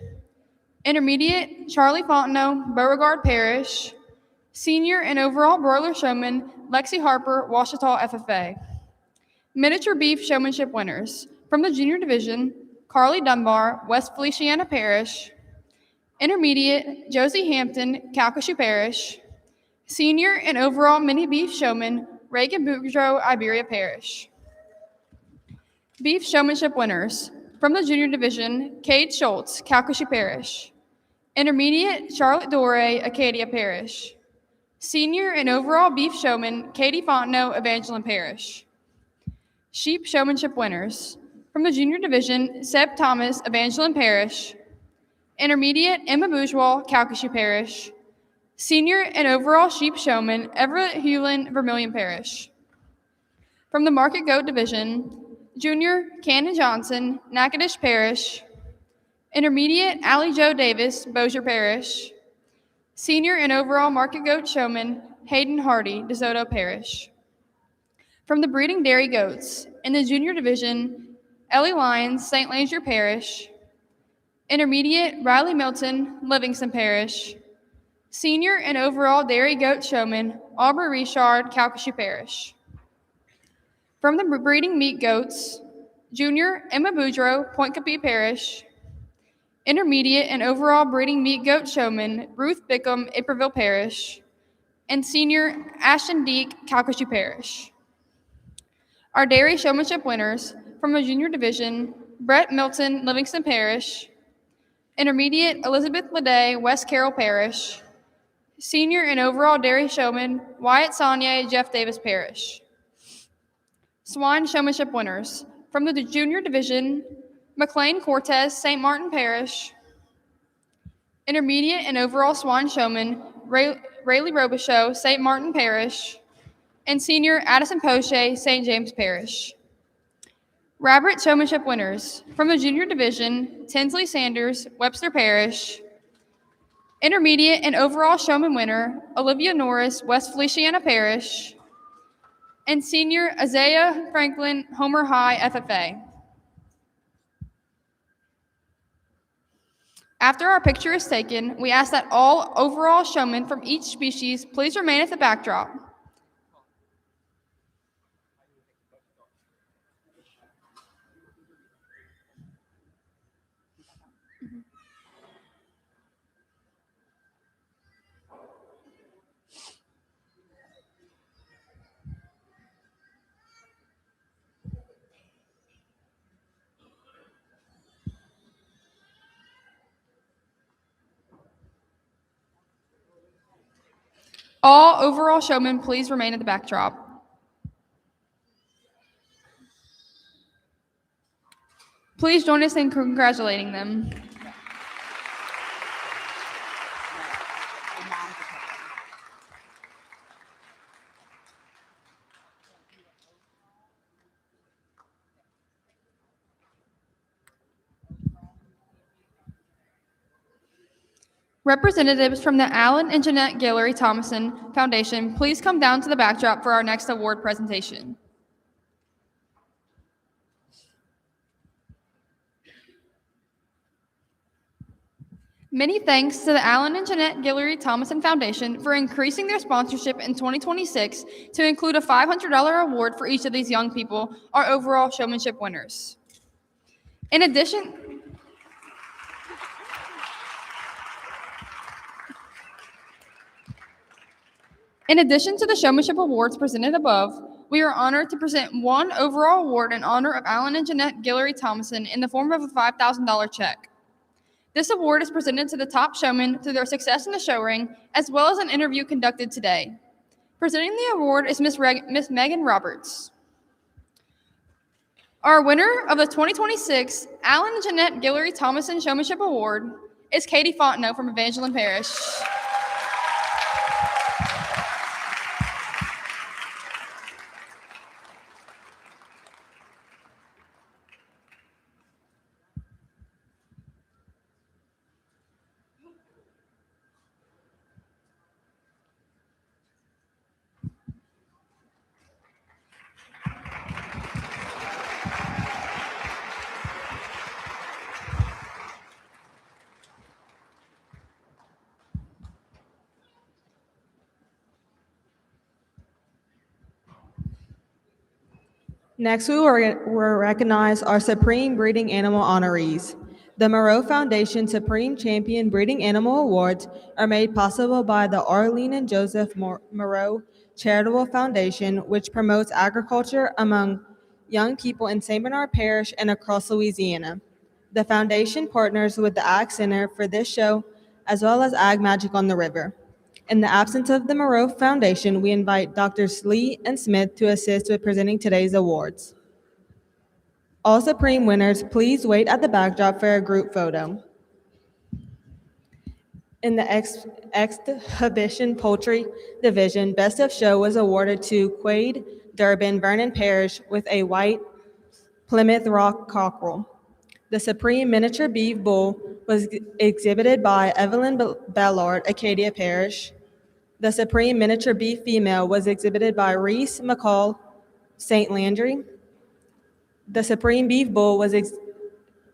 Intermediate, Charlie Fontenot, Beauregard Parish. Senior and overall broiler showman, Lexi Harper, Washita FFA. Miniature beef showmanship winners. From the junior division, Carly Dunbar, West Feliciana Parish. Intermediate, Josie Hampton, Calcasieu Parish. Senior and overall mini beef showman, Reagan Boudreaux, Iberia Parish. Beef showmanship winners. From the junior division, Cade Schultz, Calcasieu Parish. Intermediate, Charlotte Dore, Acadia Parish. Senior and overall beef showman, Katie Fontenot, Evangeline Parish. Sheep showmanship winners. From the junior division, Seb Thomas, Evangeline Parish. Intermediate, Emma Bourgeois, Calcasieu Parish. Senior and overall sheep showman, Everett Hewlin, Vermilion Parish. From the market goat division, junior, Cannon Johnson, Natchitoches Parish. Intermediate, Allie Jo Davis, Bossier Parish. Senior and overall market goat showman, Hayden Hardy, DeSoto Parish. From the breeding dairy goats, in the junior division, Ellie Lyons, St. Langer Parish. Intermediate, Riley Milton, Livingston Parish. Senior and overall dairy goat showman, Aubrey Richard, Calcasieu Parish. From the breeding meat goats, junior, Emma Boudreaux, Point Capee Parish. Intermediate and overall breeding meat goat showman, Ruth Bickham, Iperville Parish. And senior, Ashton Deek, Calcasieu Parish. Our dairy showmanship winners, from the junior division, Brett Milton, Livingston Parish. Intermediate, Elizabeth Leday, West Carroll Parish. Senior and overall dairy showman, Wyatt Saunier, Jeff Davis Parish. Swine showmanship winners, from the junior division, McLean Cortez, St. Martin Parish. Intermediate and overall swine showman, Rayleigh Robichaux, St. Martin Parish. And senior, Addison Poche, St. James Parish. Rabbit showmanship winners, from the junior division, Tinsley Sanders, Webster Parish. Intermediate and overall showman winner, Olivia Norris, West Feliciana Parish. And senior, Isaiah Franklin, Homer High, FFA. After our picture is taken, we ask that all overall showmen from each species please remain at the backdrop. All overall showmen, please remain at the backdrop. Please join us in congratulating them. Representatives from the Alan and Jeanette Guillory Thomason Foundation, please come down to the backdrop for our next award presentation. Many thanks to the Alan and Jeanette Guillory Thomason Foundation for increasing their sponsorship in 2026 to include a $500 award for each of these young people, our overall showmanship winners. In addition to the showmanship awards presented above, we are honored to present one overall award in honor of Alan and Jeanette Guillory Thomason in the form of a $5,000 check. This award is presented to the top showmen through their success in the show ring, as well as an interview conducted today. Presenting the award is Miss Megan Roberts. Our winner of the 2026 Alan and Jeanette Guillory Thomason Showmanship Award is Katie Fontenot from Evangeline Parish. Next, will recognize our Supreme Breeding Animal honorees. The Moreau Foundation Supreme Champion Breeding Animal Awards are made possible by the Arlene and Joseph Moreau Charitable Foundation, which promotes agriculture among young people in St. Bernard Parish and across Louisiana. The foundation partners with the Ag Center for this show, as well as Ag Magic on the River. In the absence of the Moreau Foundation, we invite Drs. Lee and Smith to assist with presenting today's awards. All Supreme winners, please wait at the backdrop for a group photo. In the exhibition poultry division, Best of Show was awarded to Quade Durbin Vernon Parish with a white Plymouth Rock cockerel. The Supreme Miniature Beef Bull was exhibited by Evelyn Ballard, Acadia Parish. The Supreme Miniature Beef Female was exhibited by Reese McCall, St. Landry. The Supreme Beef Bull was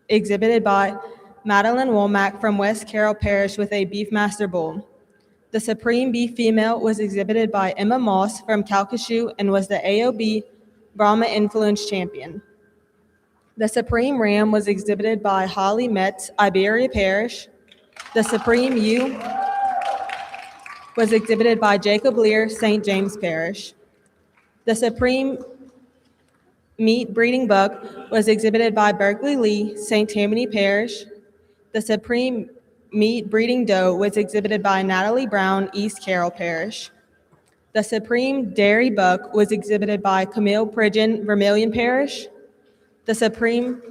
exhibited by Madeline Womack from West Carroll Parish with a Beefmaster Bull. The Supreme Beef Female was exhibited by Emma Moss from Calcasieu and was the AOB Brahma Influence Champion. The Supreme Ram was exhibited by Holly Metz, Iberia Parish. The Supreme Ewe was exhibited by Jacob Lear, St. James Parish. The Supreme Meat Breeding Buck was exhibited by Berkeley Lee, St. Tammany Parish. The Supreme Meat Breeding Doe was exhibited by Natalie Brown, East Carroll Parish. The Supreme Dairy Buck was exhibited by Camille Pridgeon, Vermilion Parish. The Supreme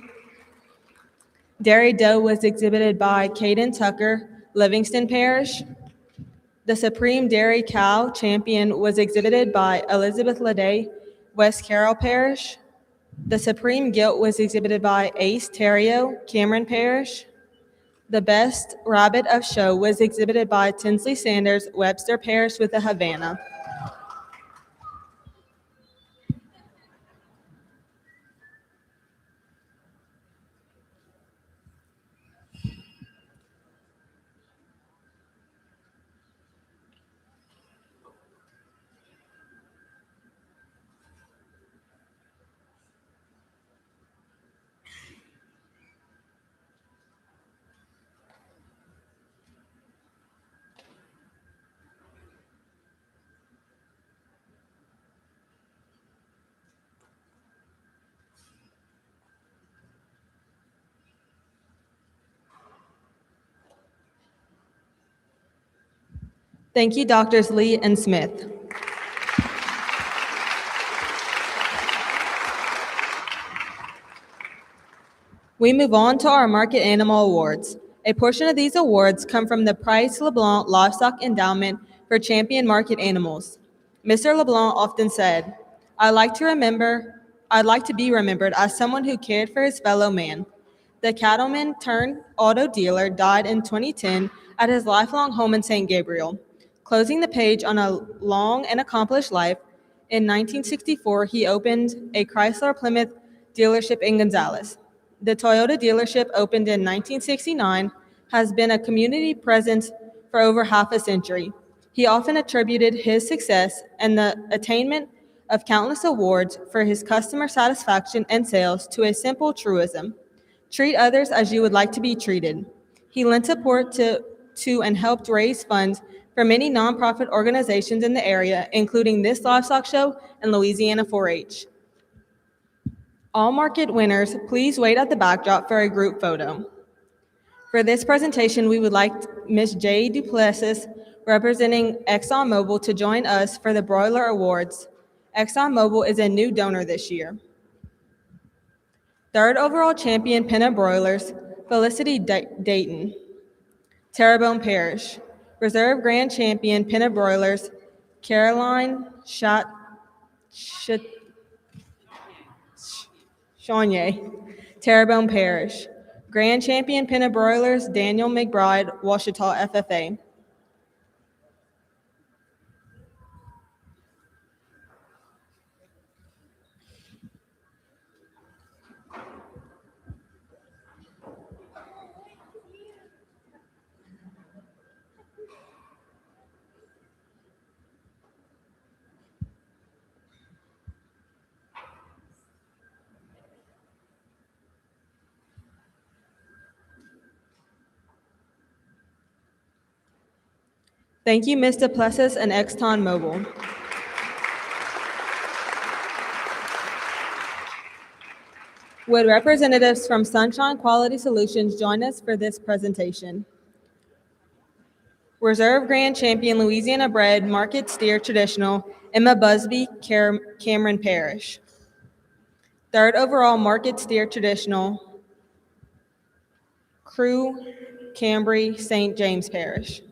Dairy Doe was exhibited by Caden Tucker, Livingston Parish. The Supreme Dairy Cow Champion was exhibited by Elizabeth Leday, West Carroll Parish. The Supreme Gilt was exhibited by Ace Terrio, Cameron Parish. The Best Rabbit of Show was exhibited by Tinsley Sanders, Webster Parish with a Havana. Thank you, Drs. Lee and Smith. We move on to our Market Animal Awards. A portion of these awards come from the Price LeBlanc Livestock Endowment for Champion Market Animals. Mr. LeBlanc often said, I'd like to be remembered as someone who cared for his fellow man. The cattleman turned auto dealer died in 2010 at his lifelong home in St. Gabriel. Closing the page on a long and accomplished life, in 1964 he opened a Chrysler Plymouth dealership in Gonzales. The Toyota dealership, opened in 1969, has been a community presence for over half a century. He often attributed his success and the attainment of countless awards for his customer satisfaction and sales to a simple truism: treat others as you would like to be treated. He lent support to and helped raise funds for many nonprofit organizations in the area, including this livestock show and Louisiana 4-H. All market winners, please wait at the backdrop for a group photo. For this presentation, we would like Ms. J. Duplessis, representing ExxonMobil, to join us for the Broiler Awards. ExxonMobil is a new donor this year. Third overall champion Pinna Broilers, Felicity Dayton, Terrebonne Parish. Reserve Grand Champion Pinna Broilers, Caroline Chaunier, Terrebonne Parish. Grand Champion Pinna Broilers, Daniel McBride, Washita FFA. Thank you, Ms. Duplessis and Exton Mobil. Would representatives from Sunshine Quality Solutions join us for this presentation? Reserve Grand Champion Louisiana Bred Market Steer Traditional, Emma Busby, Cameron Parish. Third overall Market Steer Traditional, Crew, Cambry, St. James Parish.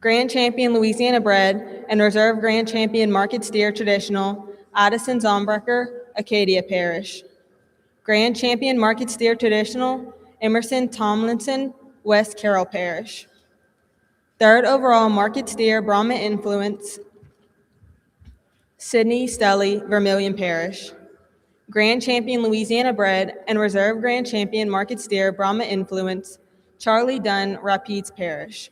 Grand Champion Louisiana Bred and Reserve Grand Champion Market Steer Traditional, Addison Zombrecker, Acadia Parish. Grand Champion Market Steer Traditional, Emerson Tomlinson, West Carroll Parish. Third overall Market Steer Brahma Influence, Sydney Stelly, Vermilion Parish. Grand Champion Louisiana Bred and Reserve Grand Champion Market Steer Brahma Influence, Charlie Dunn, Rapides Parish.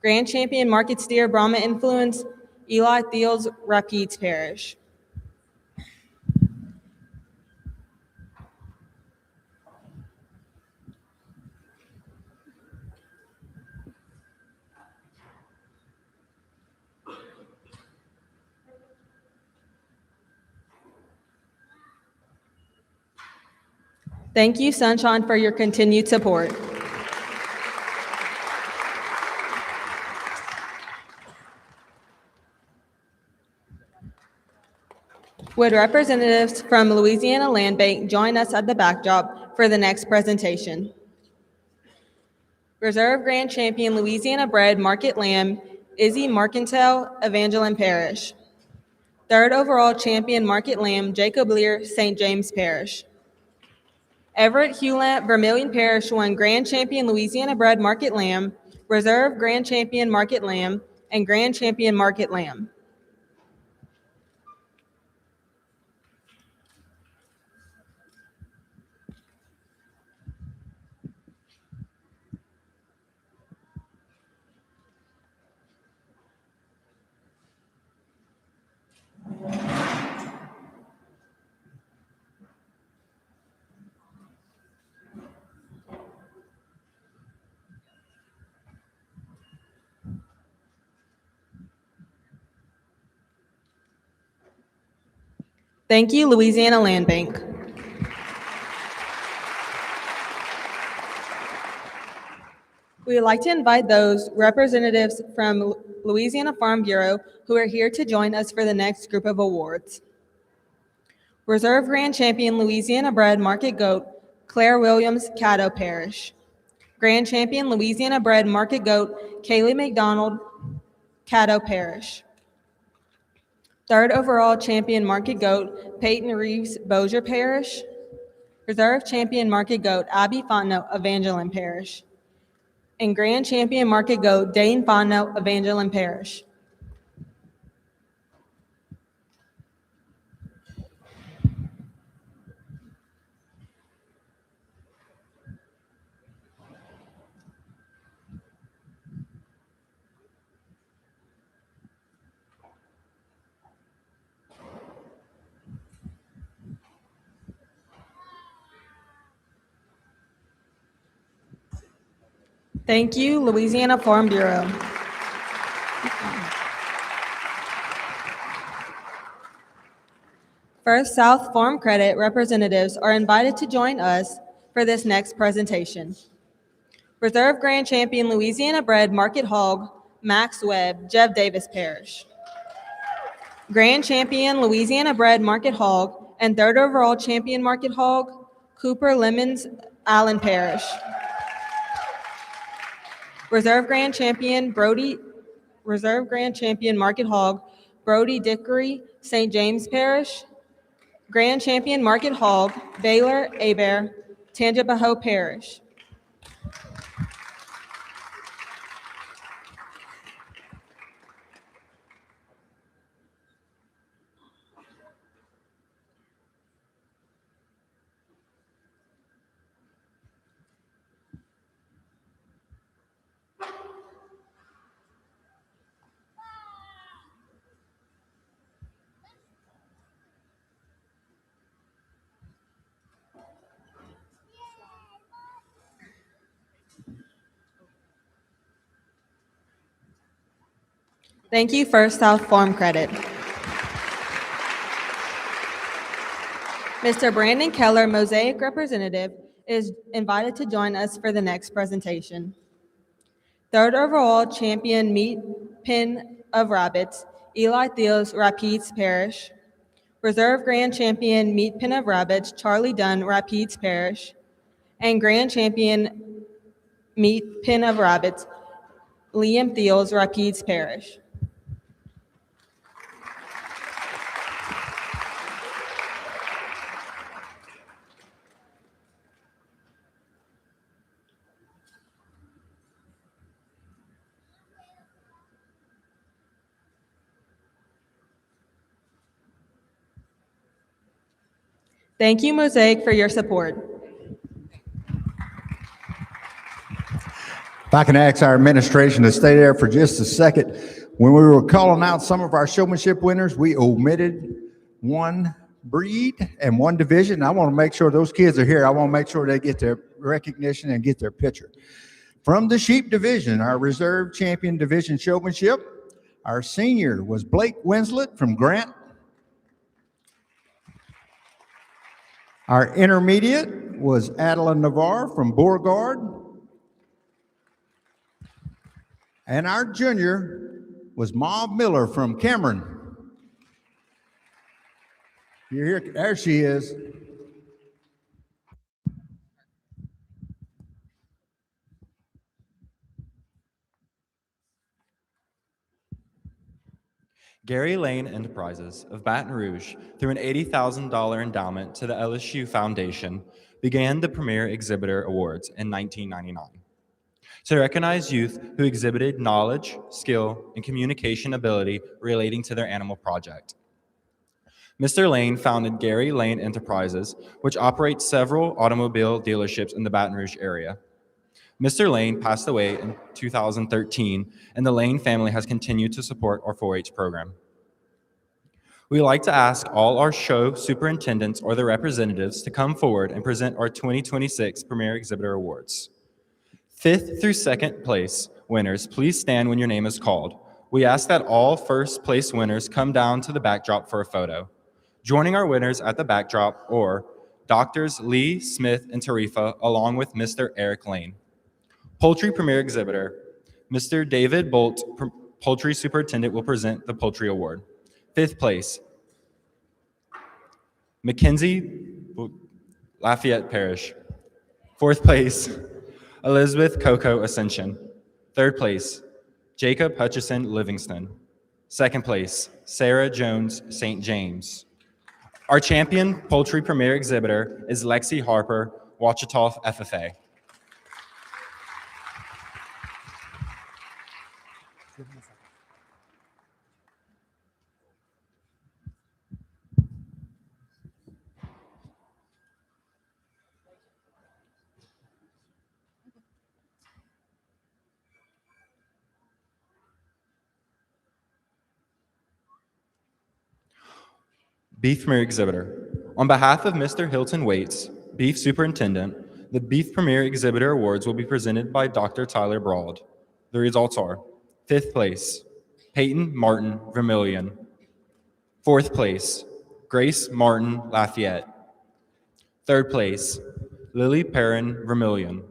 Grand Champion Market Steer Brahma Influence, Eli Thiels, Rapides Parish. Thank you, Sunshine, for your continued support. Would representatives from Louisiana Land Bank join us at the backdrop for the next presentation? Reserve Grand Champion Louisiana Bred Market Lamb, Izzy Marcantel, Evangeline Parish. Third overall Champion Market Lamb, Jacob Lear, St. James Parish. Everett Hewlett, Vermilion Parish won Grand Champion Louisiana Bred Market Lamb, Reserve Grand Champion Market Lamb, and Grand Champion Market Lamb. Thank you, Louisiana Land Bank. We would like to invite those representatives from Louisiana Farm Bureau who are here to join us for the next group of awards. Reserve Grand Champion Louisiana Bred Market Goat, Claire Williams, Caddo Parish. Grand Champion Louisiana Bred Market Goat, Kaylee McDonald, Caddo Parish. Third overall Champion Market Goat, Peyton Reeves, Bossier Parish. Reserve Champion Market Goat, Abby Fontenot, Evangeline Parish. And Grand Champion Market Goat, Dane Fontenot, Evangeline Parish. Thank you, Louisiana Farm Bureau. First South Farm Credit representatives are invited to join us for this next presentation. Reserve Grand Champion Louisiana Bred Market Hog, Max Webb, Jeff Davis Parish. Grand Champion Louisiana Bred Market Hog and third overall Champion Market Hog, Cooper Lemons, Allen Parish. Reserve Grand Champion Market Hog, Brody Dickory, St. James Parish. Grand Champion Market Hog, Baylor Abear, Tangipahoa Parish. Thank you, First South Farm Credit. Mr. Brandon Keller, Mosaic representative, is invited to join us for the next presentation. Third overall champion meat pen of rabbits, Eli Theos, Rapides Parish. Reserve Grand Champion Meat Pen of Rabbits, Charlie Dunn, Rapides Parish. And Grand Champion Meat Pen of Rabbits, Liam Theos, Rapides Parish. Thank you, Mosaic, for your support. If I can ask our administration to stay there for just a second. When we were calling out some of our showmanship winners, we omitted one breed and one division. I want to make sure those kids are here. I want to make sure they get their recognition and get their picture. From the sheep division, our reserve champion division showmanship, our senior was Blake Winslet from Grant. Our intermediate was Adeline Navarre from Beauregard. And our junior was Maude Miller from Cameron. You're here, there she is. Gary Lane Enterprises of Baton Rouge, through an $80,000 endowment to the LSU Foundation, began the Premier Exhibitor Awards in 1999 to recognize youth who exhibited knowledge, skill, and communication ability relating to their animal project. Mr. Lane founded Gary Lane Enterprises, which operates several automobile dealerships in the Baton Rouge area. Mr. Lane passed away in 2013, and the Lane family has continued to support our 4-H program. We would like to ask all our show superintendents or their representatives to come forward and present our 2026 Premier Exhibitor Awards. 5th through 2nd place winners, please stand when your name is called. We ask that all first place winners come down to the backdrop for a photo. Joining our winners at the backdrop are Doctors Lee, Smith, and Tarifa, along with Mr. Eric Lane. Poultry Premier Exhibitor, Mr. David Bolt, Poultry Superintendent, will present the Poultry Award. 5th place, Mackenzie, Lafayette Parish. 4th place, Elizabeth Coco Ascension. 3rd place, Jacob Hutchison Livingston. 2nd place, Sarah Jones St. James. Our champion Poultry Premier Exhibitor is Lexi Harper, Ouachita FFA. Beef Premier Exhibitor. On behalf of Mr. Hilton Waits, Beef Superintendent, the Beef Premier Exhibitor Awards will be presented by Dr. Tyler Broad. The results are 5th place, Peyton Martin Vermillion. 4th place, Grace Martin Lafayette. 3rd place, Lily Perrin Vermillion.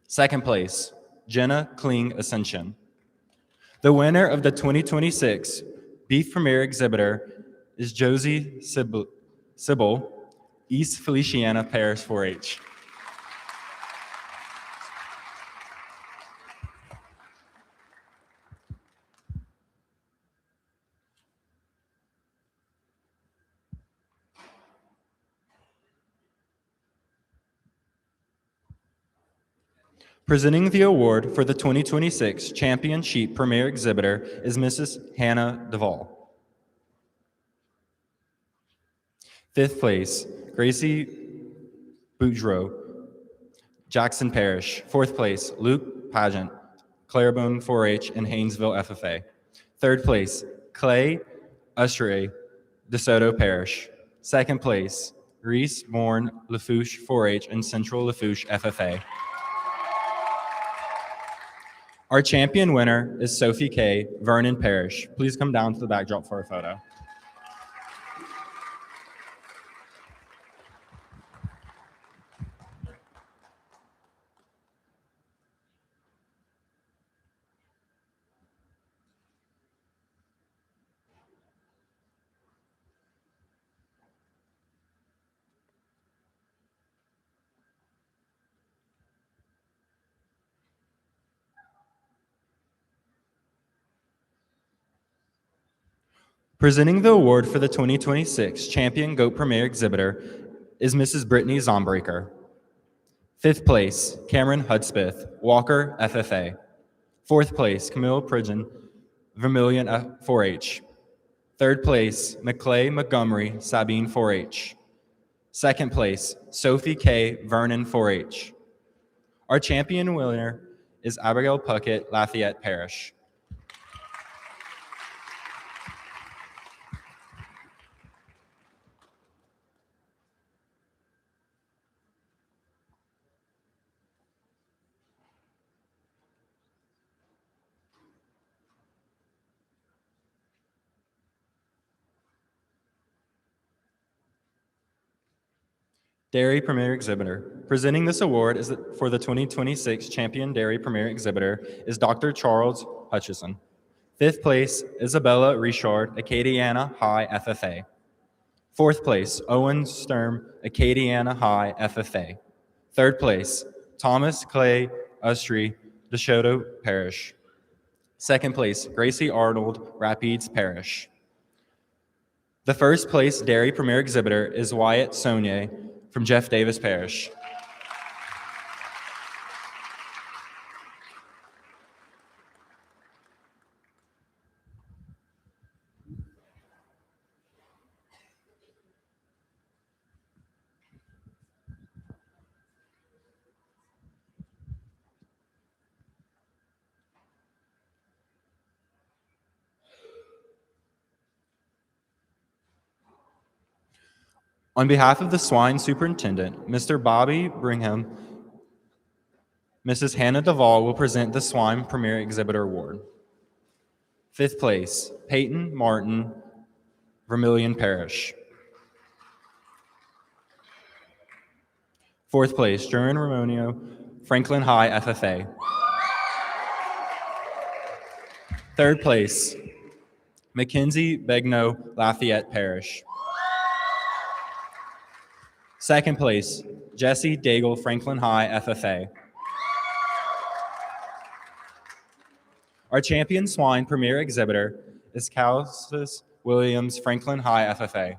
2nd place, Jenna Kling Ascension. The winner of the 2026 Beef Premier Exhibitor is Josie Sybil, East Feliciana Parish 4-H. Presenting the award for the 2026 Champion Sheep Premier Exhibitor is Mrs. Hannah Duvall. 5th place, Gracie Boudreau, Jackson Parish. 4th place, Luke Pageant, Clarebone 4-H and Haynesville FFA. 3rd place, Clay Usheray, DeSoto Parish. 2nd place, Reese Bourne Lafourche 4-H and Central Lafourche FFA. Our champion winner is Sophie K. Vernon Parrish. Please come down to the backdrop for a photo. Presenting the award for the 2026 Champion Goat Premier Exhibitor is Mrs. Brittany Zombreaker. Fifth place, Cameron Hudspeth, Walker, FFA. Fourth place, Camille Pridgeon, Vermilion 4-H. Third place, McClay Montgomery, Sabine 4-H. Second place, Sophie K. Vernon 4-H. Our champion winner is Abigail Puckett, Lafayette Parish. Dairy Premier Exhibitor. Presenting this award for the 2026 Champion Dairy Premier Exhibitor is Dr. Charles Hutchison. Fifth place, Isabella Richard, Acadiana High FFA. Fourth place, Owen Sturm, Acadiana High FFA. Third place, Thomas Clay Ustry, DeSoto Parish. Second place, Gracie Arnold, Rapides Parish. The first place Dairy Premier Exhibitor is Wyatt Saunier from Jeff Davis Parish. On behalf of the swine superintendent, Mr. Bobby Brigham, Mrs. Hannah Duvall will present the Swine Premier Exhibitor Award. Fifth place, Peyton Martin, Vermilion Parish. Fourth place, Jerrin Ramonio, Franklin High FFA. Third place, Mackenzie Begno, Lafayette Parish. Second place, Jesse Daigle, Franklin High FFA. Our champion swine premier exhibitor is Calcis Williams, Franklin High FFA.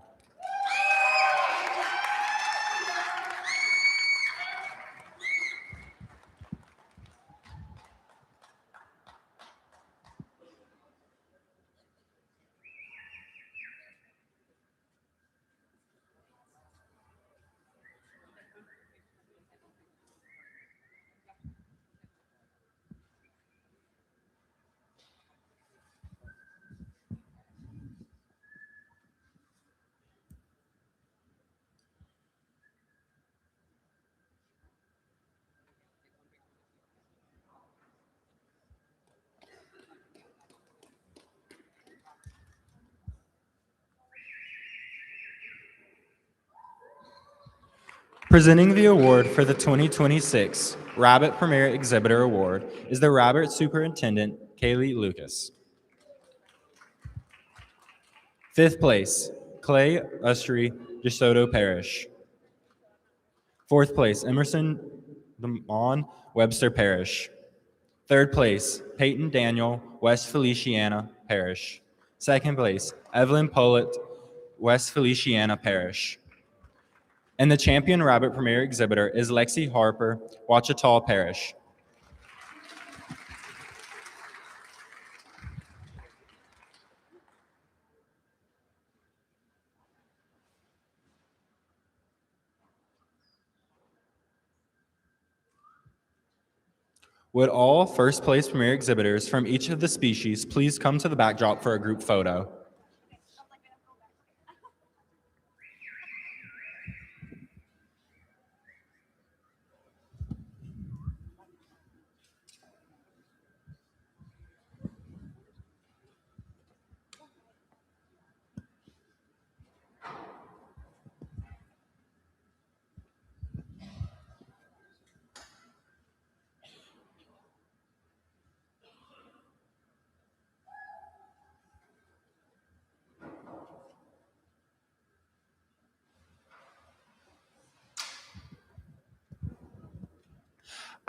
Presenting the award for the 2026 Rabbit Premier Exhibitor Award is the Rabbit Superintendent, Kaylee Lucas. Fifth place, Clay Ustry, DeSoto Parish. Fourth place, Emerson Damon, Webster Parish. Third place, Peyton Daniel, West Feliciana Parish. Second place, Evelyn Pollitt, West Feliciana Parish. And the champion rabbit premier exhibitor is Lexi Harper, Ouachita Parish. Would all first place premier exhibitors from each of the species please come to the backdrop for a group photo?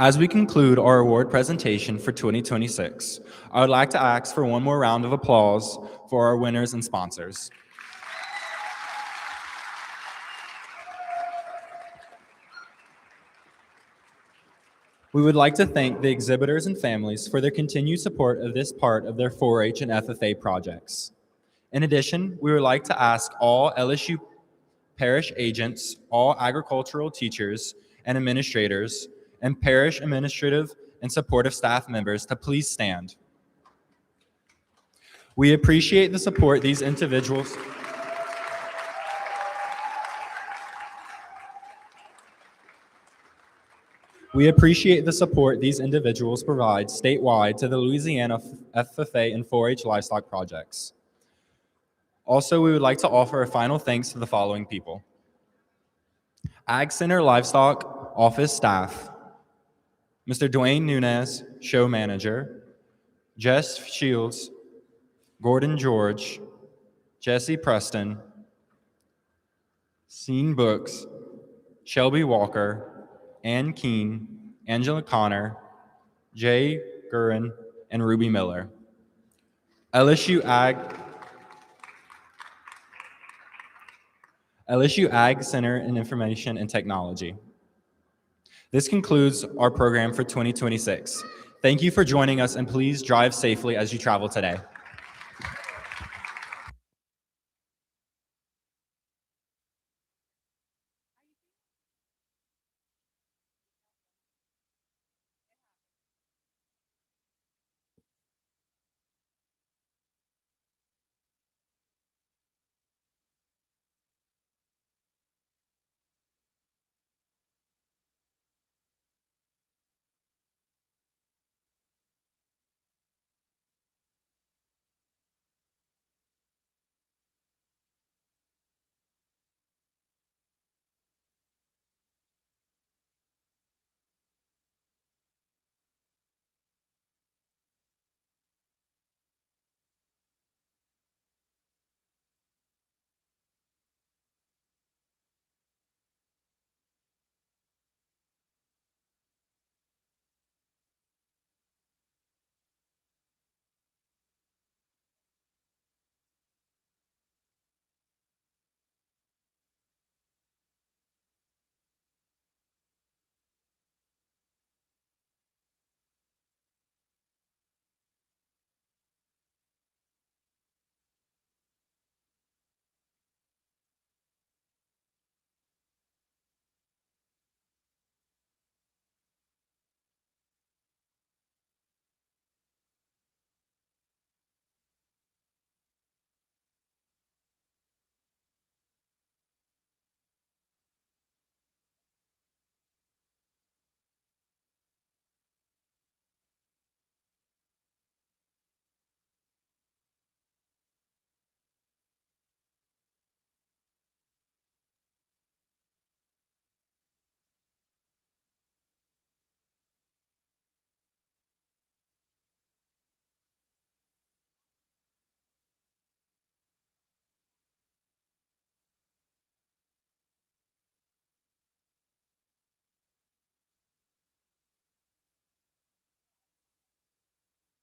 As we conclude our award presentation for 2026, I would like to ask for one more round of applause for our winners and sponsors. We would like to thank the exhibitors and families for their continued support of this part of their 4-H and FFA projects. In addition, we would like to ask all LSU parish agents, all agricultural teachers and administrators, and parish administrative and supportive staff members to please stand. We appreciate the support these individuals provide statewide to the Louisiana FFA and 4-H livestock projects. Also, we would like to offer a final thanks to the following people: Ag Center Livestock Office staff, Mr. Dwayne Nunez, show manager, Jess Shields, Gordon George, Jesse Preston, Scene Books, Shelby Walker, Ann Keene, Angela Connor, Jay Gurin, and Ruby Miller. LSU Ag Center in Information and Technology. This concludes our program for 2026. Thank you for joining us, and please drive safely as you travel today.